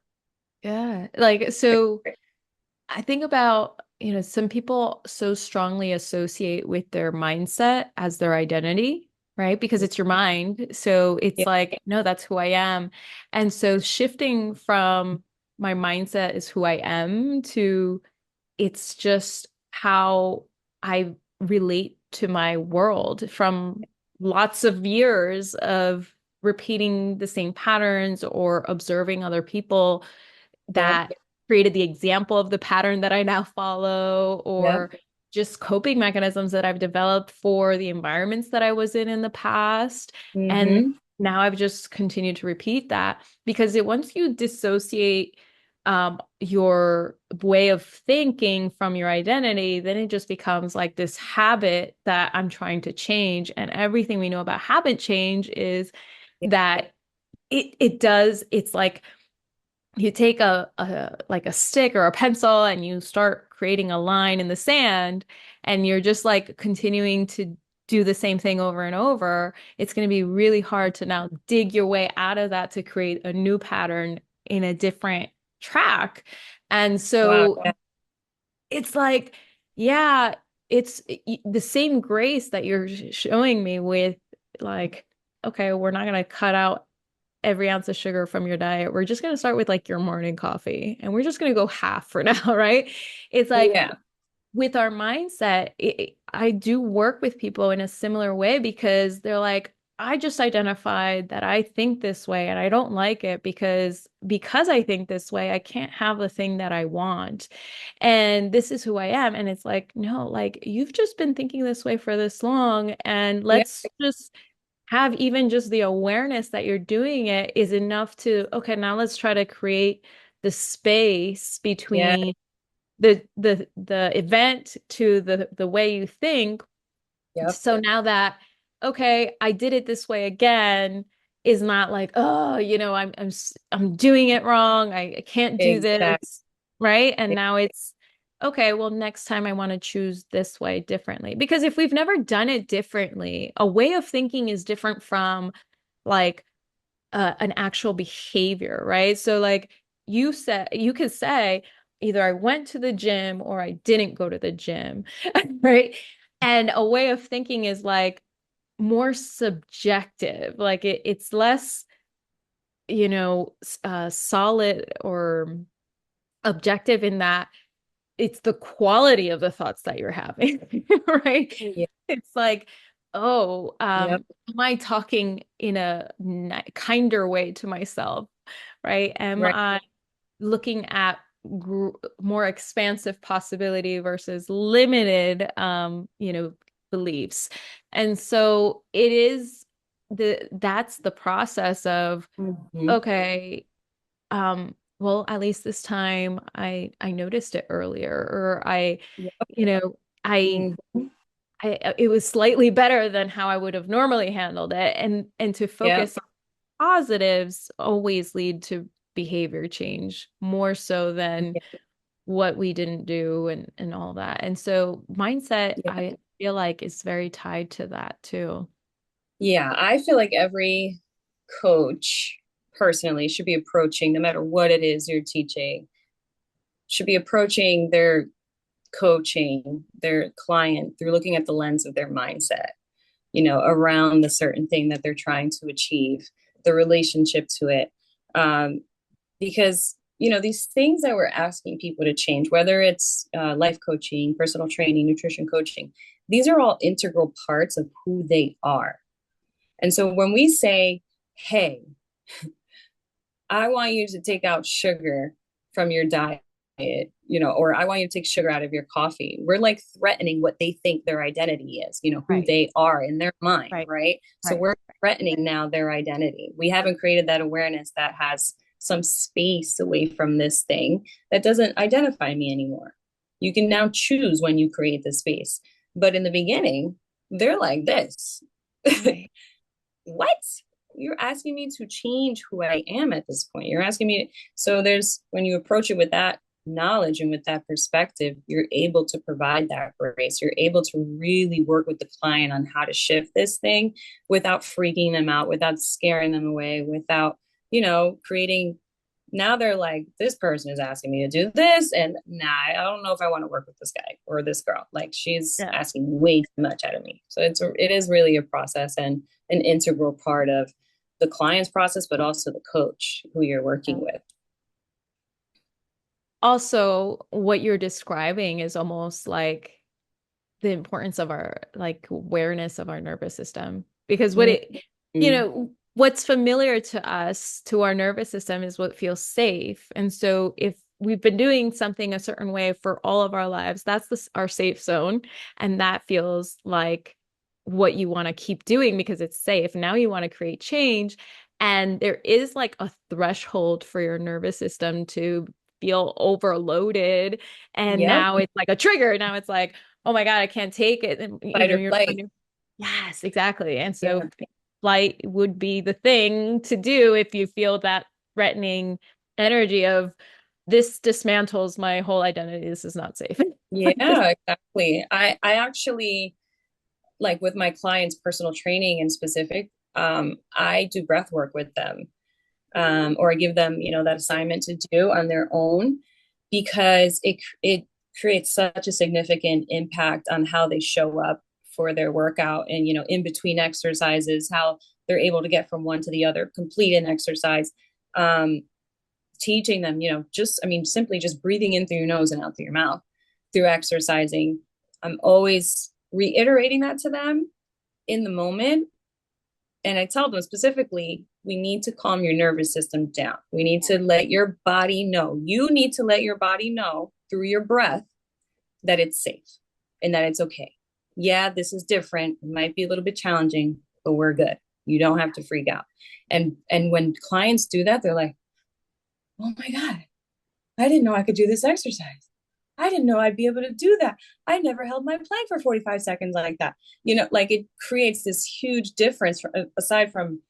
Yeah. Like, so I think about, some people so strongly associate with their mindset as their identity, right? Because it's your mind. So it's Yeah. like, no, that's who I am. And so shifting from my mindset is who I am to it's just how I relate to my world from lots of years of repeating the same patterns or observing other people Yep. that created the example of the pattern that I now follow, Yep. or just coping mechanisms that I've developed for the environments that I was in the past. And Mm-hmm. now I've just continued to repeat that because once you dissociate your way of thinking from your identity, then it just becomes like this habit that I'm trying to change. And everything we know about habit change is that it's like you take a like a stick or a pencil and you start creating a line in the sand and you're just like continuing to do the same thing over and over, it's going to be really hard to now dig your way out of that to create a new pattern in a different track. And Wow. so it's like, yeah, it's the same grace that you're showing me with like, okay, we're not going to cut out every ounce of sugar from your diet. We're just going to start with like your morning coffee and we're just going to go half for now, right? It's like Yeah. with our mindset, I do work with people in a similar way because they're like, I just identified that I think this way and I don't like it because I think this way, I can't have the thing that I want. And this is who I am. And it's like, no, like you've just been thinking this way for this long. And Yeah. let's just have even just the awareness that you're doing it is enough to, okay, now let's try to create the space Yeah. between the event to the way you think. Yep. So now that, okay, I did it this way again is not like, oh, I'm doing it wrong. I can't do Exactly. this, right? And now it's okay, well, next time I want to choose this way differently. Because if we've never done it differently, a way of thinking is different from like an actual behavior, right? So like you could say either I went to the gym or I didn't go to the gym, right? And a way of thinking is like more subjective. Like it's less, solid or objective in that it's the quality of the thoughts that you're having, right? Yeah. It's like, oh, Yep. am I talking in a kinder way to myself, right? Am Right. I looking at more expansive possibility versus limited, beliefs? And so it is that's the process of, Mm-hmm. okay, well, at least this time I noticed it earlier, or Yep. you know, I Mm-hmm. it was slightly better than how I would have normally handled it. And to Yep. focus on positives always lead to behavior change more so than what we didn't do and all that. And so mindset, Yeah. I feel like is very tied to that too. Yeah. I feel like every coach personally should be approaching, no matter what it is you're teaching, should be approaching their coaching, their client through looking at the lens of their mindset, around the certain thing that they're trying to achieve, the relationship to it. Because, these things that we're asking people to change, whether it's life coaching, personal training, nutrition coaching, these are all integral parts of who they are. And so when we say, hey, I want you to take out sugar from your diet, or I want you to take sugar out of your coffee. We're like threatening what they think their identity is, who Right, they are in their mind, right, right? So right. we're threatening now their identity. We haven't created that awareness that has some space away from this thing that doesn't identify me anymore. You can now choose when you create the space. But in the beginning, they're like this. Right. What? You're asking me to change who I am at this point. You're asking me. So there's when you approach it with that knowledge and with that perspective, you're able to provide that grace. You're able to really work with the client on how to shift this thing without freaking them out, without scaring them away, without, creating. Now they're like, this person is asking me to do this, and nah, I don't know if I want to work with this guy or this girl. Like, she's asking way too much out of me. So it is really a process and an integral part of the client's process, but also the coach who you're working with. Also, what you're describing is almost like the importance of our like awareness of our nervous system, because what's familiar to us, to our nervous system, is what feels safe. And so if we've been doing something a certain way for all of our lives, that's our safe zone, and that feels like what you want to keep doing because it's safe. Now you want to create change, and there is like a threshold for your nervous system to feel overloaded, and now it's like a trigger. Now it's like, oh my God, I can't take it. And fight or flight. Yes, exactly. And so flight would be the thing to do if you feel that threatening energy of, this dismantles my whole identity. This is not safe. Yeah, exactly. I actually, like with my clients' personal training in specific, I do breath work with them. Or I give them, that assignment to do on their own, because it creates such a significant impact on how they show up for their workout, and, in between exercises, how they're able to get from one to the other, complete an exercise. Teaching them, simply just breathing in through your nose and out through your mouth through exercising. I'm always reiterating that to them in the moment. And I tell them specifically, we need to calm your nervous system down. We need to let your body know. You need to let your body know through your breath that it's safe and that it's okay. Yeah, this is different. It might be a little bit challenging, but we're good. You don't have to freak out. And when clients do that, they're like, oh my God, I didn't know I could do this exercise. I didn't know I'd be able to do that. I never held my plank for 45 seconds like that. Like, it creates this huge difference aside from,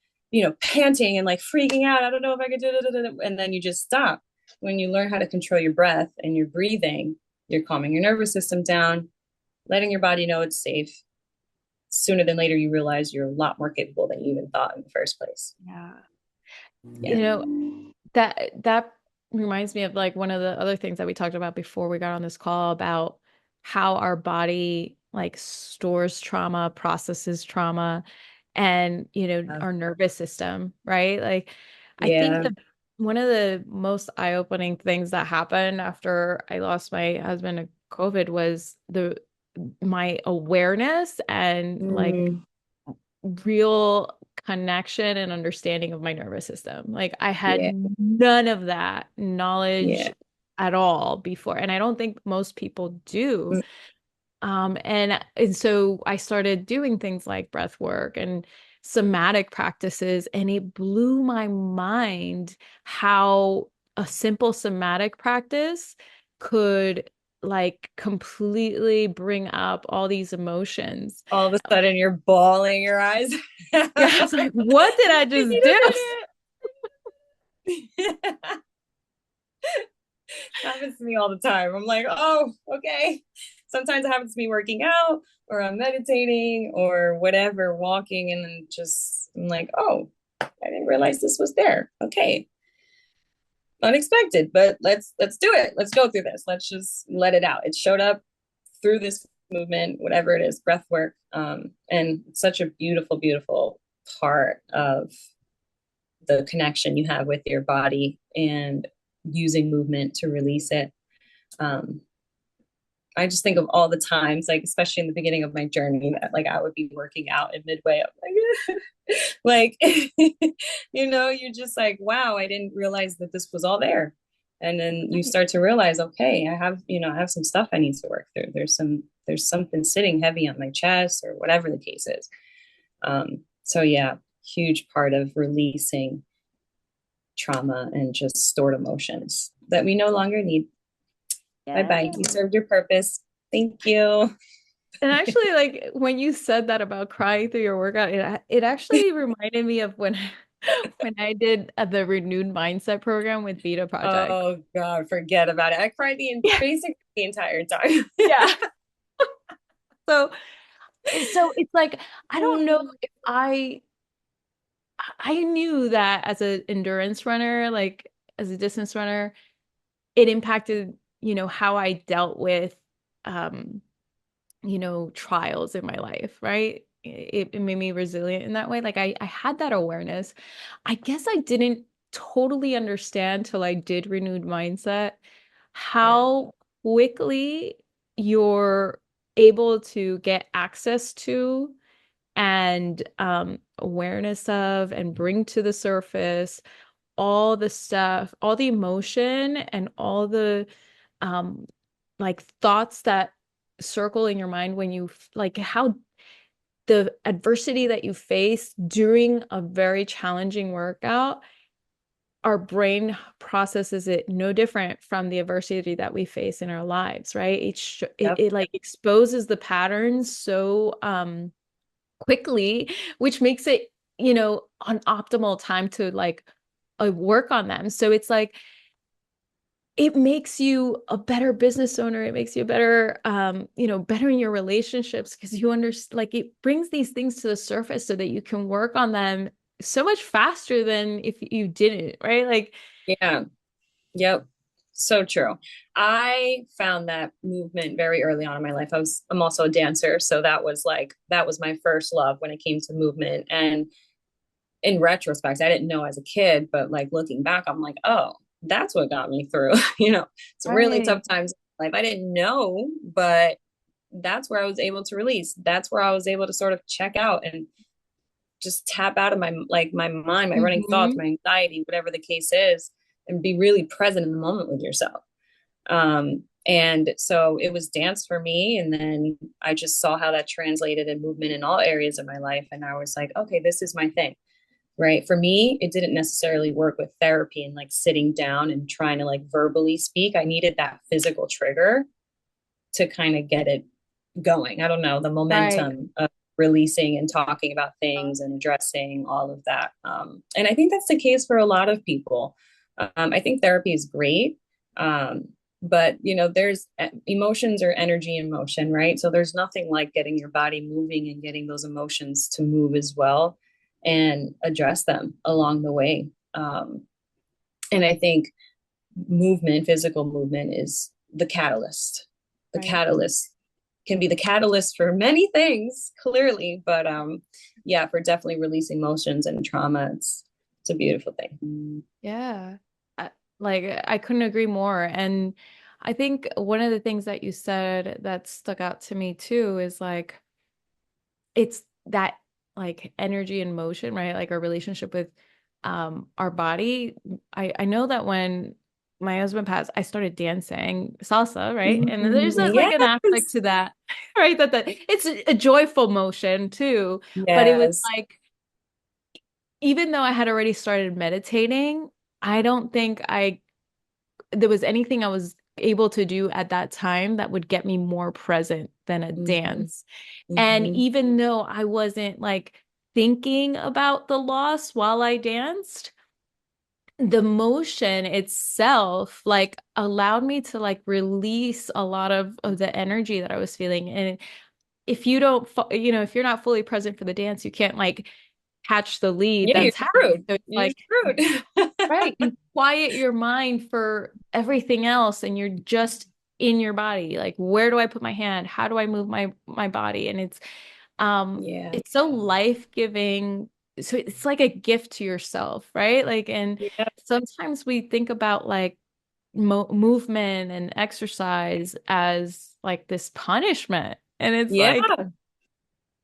panting and like freaking out. I don't know if I could do it. And then you just stop. When you learn how to control your breath and your breathing, you're calming your nervous system down, letting your body know it's safe. Sooner than later, you realize you're a lot more capable than you even thought in the first place. Yeah. That reminds me of like one of the other things that we talked about before we got on this call, about how our body like stores trauma, processes trauma, and our nervous system, right? Like, I think that one of the most eye-opening things that happened after I lost my husband to COVID was my awareness and like real connection and understanding of my nervous system. Like, I had none of that knowledge at all before. And I don't think most people do. And so I started doing things like breath work and somatic practices, and it blew my mind how a simple somatic practice could like completely bring up all these emotions. All of a sudden you're bawling your eyes. Yeah, I was like, what did I just do? Happens to me all the time. I'm like, oh, okay. Sometimes it happens to me working out, or I'm meditating, or whatever, walking, and then I'm like, oh, I didn't realize this was there. Okay. Unexpected, but let's do it. Let's go through this. Let's just let it out. It showed up through this movement, whatever it is, breath work. And such a beautiful, beautiful part of the connection you have with your body and using movement to release it. I just think of all the times, like, especially in the beginning of my journey, that like I would be working out and midway, I'm like, you're just like, wow, I didn't realize that this was all there. And then you start to realize, okay, I have some stuff I need to work through. There's something sitting heavy on my chest, or whatever the case is. So yeah, huge part of releasing trauma and just stored emotions that we no longer need. Bye-bye. You served your purpose. Thank you. And actually, like when you said that about crying through your workout, it actually reminded me of when when I did the renewed mindset program with Vita Project. Oh God, forget about it. I cried Yeah. basically the entire time. Yeah. So, it's like, I don't know if I knew that as an endurance runner, like as a distance runner, it impacted, how I dealt with, um, trials in my life, right? It made me resilient in that way. Like I had that awareness. I guess I didn't totally understand till I did renewed mindset Yeah. how quickly you're able to get access to and awareness of and bring to the surface all the stuff, all the emotion and all the um like thoughts that circle in your mind when like how the adversity that you face during a very challenging workout, our brain processes it no different from the adversity that we face in our lives, right? Yep. It like exposes the patterns so quickly, which makes it, an optimal time to like work on them. So it's like it makes you a better business owner. It makes you a better, better in your relationships because you understand, like it brings these things to the surface so that you can work on them so much faster than if you didn't, right? Like, Yeah. Yep. So true. I found that movement very early on in my life. I'm also a dancer, so that was my first love when it came to movement. And in retrospect, I didn't know as a kid, but like looking back, I'm like, oh, that's what got me through. It's really right. tough times in life. I didn't know, but that's where I was able to release. That's where I was able to sort of check out and just tap out of my mind, my running thoughts, Hmm. my anxiety, whatever the case is, and be really present in the moment with yourself. And so it was dance for me. And then I just saw how that translated in movement in all areas of my life. And I was like, okay, this is my thing. Right. For me, it didn't necessarily work with therapy and like sitting down and trying to like verbally speak. I needed that physical trigger to kind of get it going. I don't know, the Right. momentum of releasing and talking about things and addressing all of that. And I think that's the case for a lot of people. I think therapy is great. Um, but there's emotions or energy in motion, right? So there's nothing like getting your body moving and getting those emotions to move as well and address them along the way. And I think physical movement is the catalyst. The Right. catalyst can be the catalyst for many things, clearly, but yeah, for definitely releasing emotions and trauma, it's a beautiful thing. Yeah. Like I couldn't agree more. And I think one of the things that you said that stuck out to me too is like it's that like energy and motion, right? Like our relationship with our body. I know that when my husband passed, I started dancing salsa, right? And there's like an aspect Yes. to that, right? That it's a joyful motion too, but it was Yes. like even though I had already started meditating, I don't think I there was anything I was able to do at that time that would get me more present than a Mm-hmm. dance. And Mm-hmm. even though I wasn't like thinking about the loss while I danced, the motion itself like allowed me to like release a lot of the energy that I was feeling. And if you don't, if you're not fully present for the dance, you can't like catch the lead Yeah, you're that's happening. screwed. So it's You're like, screwed. right. You quiet your mind for everything else and you're just in your body. Like, where do I put my hand? How do I move my body? And Yeah. it's so life-giving. So it's like a gift to yourself, right? Like, and Yeah. sometimes we think about like mo movement and exercise as like this punishment. And Yeah.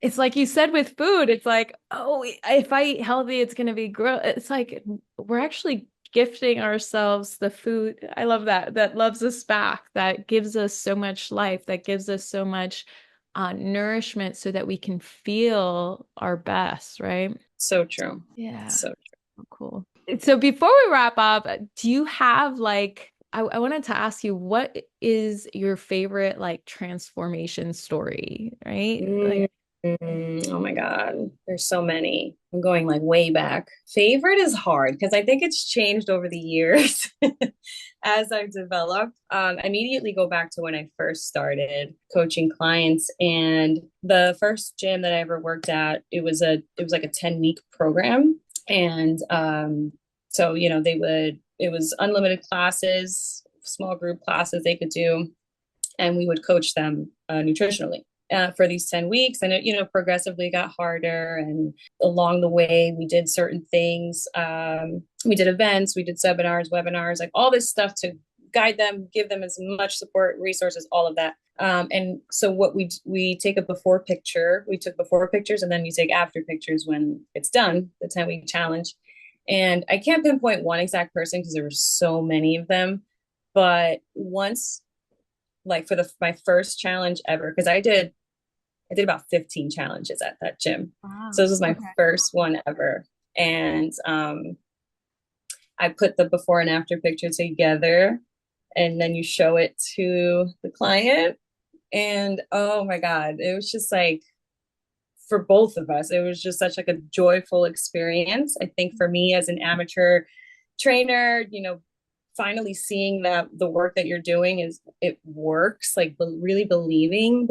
it's like you said with food, it's like, oh, if I eat healthy, it's going to be gross. It's like we're actually gifting ourselves the food. I love that. That loves us back, that gives us so much life, that gives us so much nourishment so that we can feel our best, right? So true. Yeah. So Oh, cool. So before we wrap up, do you have like, I wanted to ask you, what is your favorite like transformation story, right? Like, true. Oh my God, there's so many. I'm going like way back. Favorite is hard because I think it's changed over the years as I've developed. I immediately go back to when I first started coaching clients, and the first gym that I ever worked at, it was like a 10-week program, and so it was unlimited classes, small group classes they could do, and we would coach them nutritionally for these 10 weeks. And it, progressively got harder. And along the way, we did certain things. We did events, we did seminars, webinars, like all this stuff to guide them, give them as much support, resources, all of that. And so what we take a before picture, we took before pictures, and then we take after pictures when it's done, the 10-week challenge. And I can't pinpoint one exact person because there were so many of them. But once, like for my first challenge ever, because I did about 15 challenges at that gym. Wow. So this was my Okay. first one ever. And I put the before and after picture together, and then you show it to the client. And oh my God, it was just like, for both of us, it was just such like a joyful experience. I think for me as an amateur trainer, finally seeing that the work that you're doing is it works, like really believing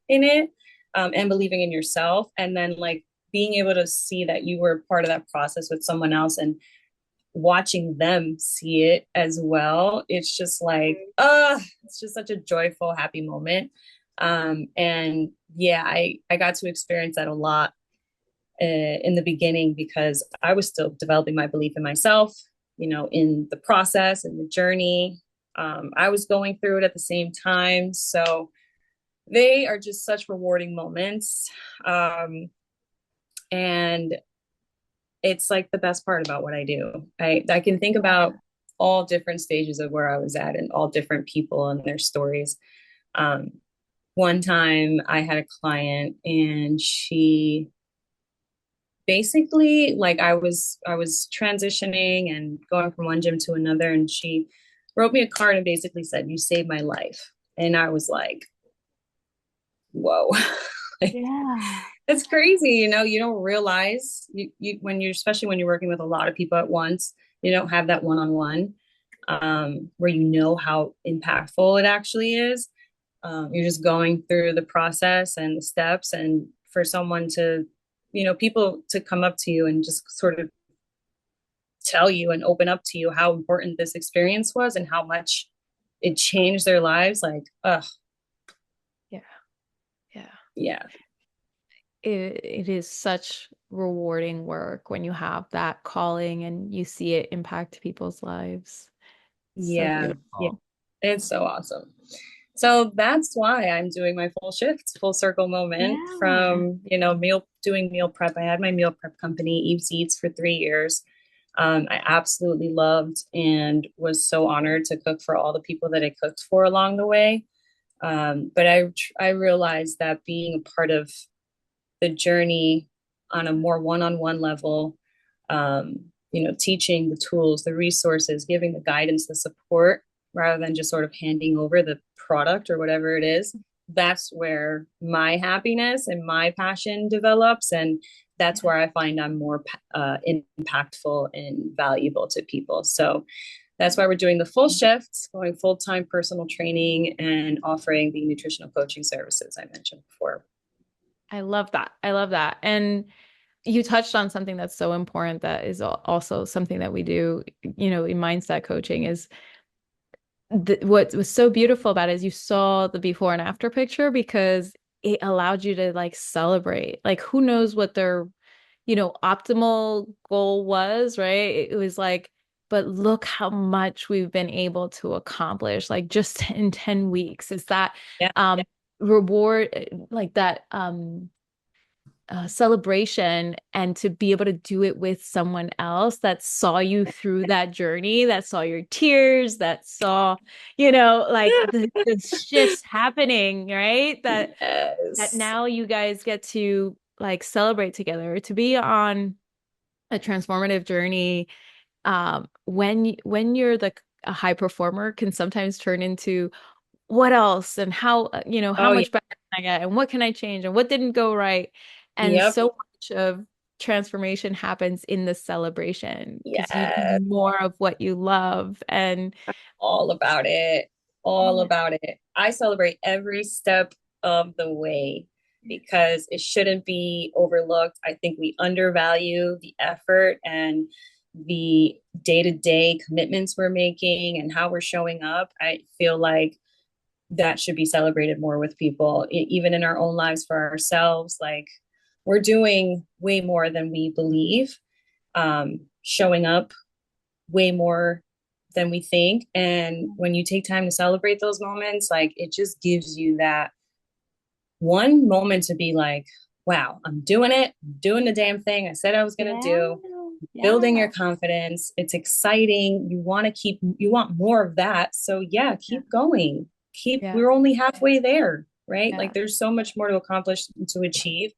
in it, and believing in yourself, and then like being able to see that you were part of that process with someone else and watching them see it as well. It's just like it's just such a joyful, happy moment. And yeah, I got to experience that a lot in the beginning because I was still developing my belief in myself, in the process and the journey. I was going through it at the same time. So they are just such rewarding moments. And it's like the best part about what I do. I can think about all different stages of where I was at and all different people and their stories. Um, One time I had a client, and she basically, like, I was transitioning and going from one gym to another, and she wrote me a card and basically said, "You saved my life." And I was like, whoa. Like, Yeah. it's crazy, you don't realize when you're, especially when you're working with a lot of people at once, you don't have that one-on-one, where how impactful it actually is. You're just going through the process and the steps, and for someone to, people to come up to you and just sort of tell you and open up to you how important this experience was and how much it changed their lives. Like, Yeah. Yeah. yeah, It is such rewarding work when you have that calling and you see it impact people's lives. So yeah, beautiful. it's so awesome. So that's why I'm doing my full shift, full circle moment Yeah. from, doing meal prep. I had my meal prep company, Eve's Eats, for 3 years. I absolutely loved and was so honored to cook for all the people that I cooked for along the way. But I realized that being a part of the journey on a more one-on-one level, teaching the tools, the resources, giving the guidance, the support, rather than just sort of handing over the product or whatever it is. That's where my happiness and my passion develops. And that's where I find I'm more impactful and valuable to people. So that's why we're doing the full shift, going full-time personal training and offering the nutritional coaching services I mentioned before. I love that. I love that. And you touched on something that's so important that is also something that we do, in mindset coaching is what was so beautiful about it is you saw the before and after picture because it allowed you to like celebrate. Like who knows what their, optimal goal was, right? It was like, but look how much we've been able to accomplish, like just in 10 weeks. Is that Yeah. reward like that celebration and to be able to do it with someone else that saw you through that journey, that saw your tears, that saw, like the shifts happening, right? That Yes. now you guys get to like celebrate together, to be on a transformative journey. When you're a high performer can sometimes turn into what else and how, how Oh, yeah. much better I get and what can I change and what didn't go right? And Yep. so much of transformation happens in the celebration because you do Yes. more of what you love. And All about it. All about it. I celebrate every step of the way because it shouldn't be overlooked. I think we undervalue the effort and the day-to-day commitments we're making and how we're showing up. I feel like that should be celebrated more with people, even in our own lives for ourselves. Like we're doing way more than we believe, showing up way more than we think. And when you take time to celebrate those moments, like it just gives you that one moment to be like, wow, I'm doing it, I'm doing the damn thing I said I was going to do, building your confidence. It's exciting. You want more of that. So yeah, keep going. We're only halfway there, right? Like there's so much more to accomplish and to achieve.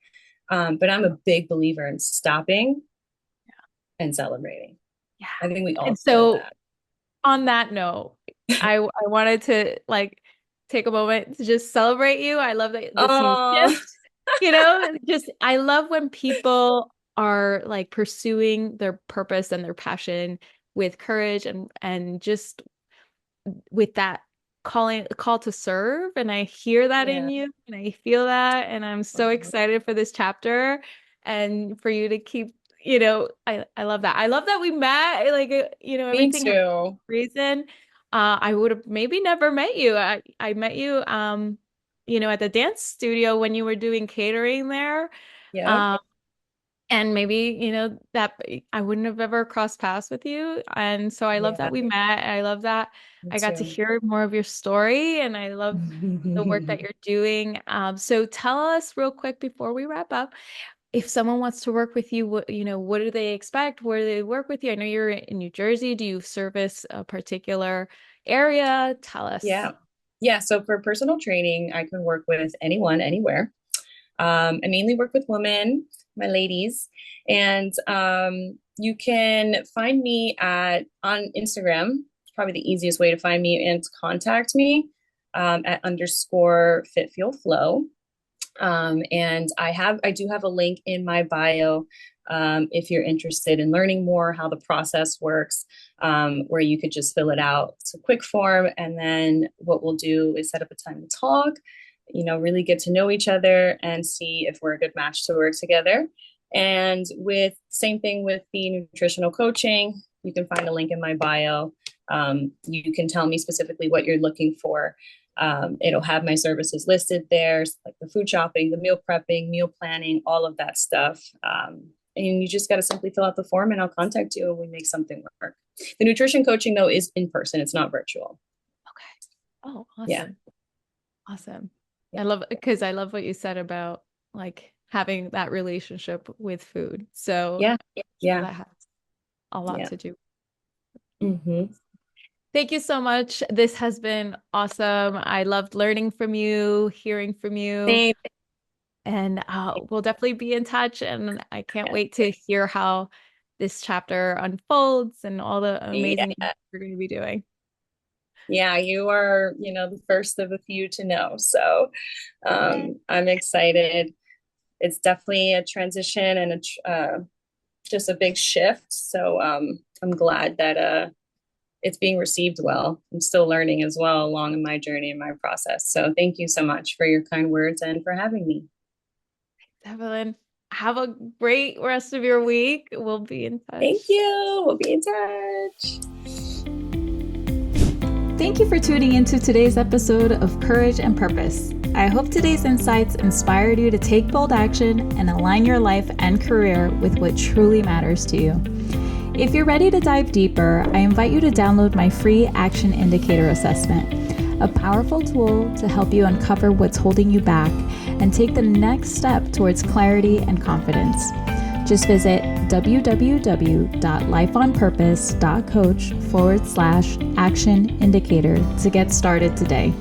But I'm a big believer in stopping and celebrating. Yeah. I think we all and so that. On that note, I wanted to like take a moment to just celebrate you. I love that this seems just, just I love when people are like pursuing their purpose and their passion with courage and just with that call to serve. And I hear that in you and I feel that. And I'm so excited for this chapter and for you to keep, I love that. I love that we met, like, everything has a reason. I would have maybe never met you. I met you, at the dance studio when you were doing catering there. Yeah. And maybe, that I wouldn't have ever crossed paths with you. And so I love that we met. I love that I got to hear more of your story and I love the work that you're doing. So tell us real quick before we wrap up, if someone wants to work with you, what do they expect? Where do they work with you? I know you're in New Jersey. Do you service a particular area? Tell us. Yeah. So for personal training, I can work with anyone, anywhere. I mainly work with women, my ladies, and you can find me on Instagram. It's probably the easiest way to find me and to contact me at _FitFeelFlow. And I do have a link in my bio if you're interested in learning more how the process works, where you could just fill it out. It's a quick form. And then what we'll do is set up a time to talk, really get to know each other and see if we're a good match to work together. And same thing with the nutritional coaching, you can find a link in my bio. You can tell me specifically what you're looking for. It'll have my services listed there, like the food shopping, the meal prepping, meal planning, all of that stuff. And you just got to simply fill out the form and I'll contact you and we make something work. The nutrition coaching though is in person. It's not virtual. Okay. Oh, awesome. Yeah. Awesome. I love what you said about like having that relationship with food. So yeah. That has a lot to do. Mm-hmm. Thank you so much. This has been awesome. I loved learning from you, hearing from you. Same. And we'll definitely be in touch. And I can't wait to hear how this chapter unfolds and all the amazing things you're going to be doing. Yeah, you are, the first of a few to know. So I'm excited. It's definitely a transition and just a big shift. So I'm glad that it's being received well. I'm still learning as well along in my journey and my process. So thank you so much for your kind words and for having me. Evelyn, have a great rest of your week. We'll be in touch. Thank you. We'll be in touch. Thank you for tuning into today's episode of Courage and Purpose. I hope today's insights inspired you to take bold action and align your life and career with what truly matters to you. If you're ready to dive deeper, I invite you to download my free Action Indicator Assessment, a powerful tool to help you uncover what's holding you back and take the next step towards clarity and confidence. Just visit www.lifeonpurpose.coach/action indicator to get started today.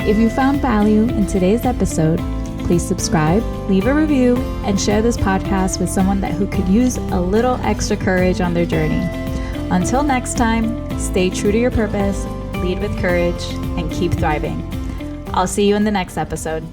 If you found value in today's episode, please subscribe, leave a review, and share this podcast with someone who could use a little extra courage on their journey. Until next time, stay true to your purpose, lead with courage, and keep thriving. I'll see you in the next episode.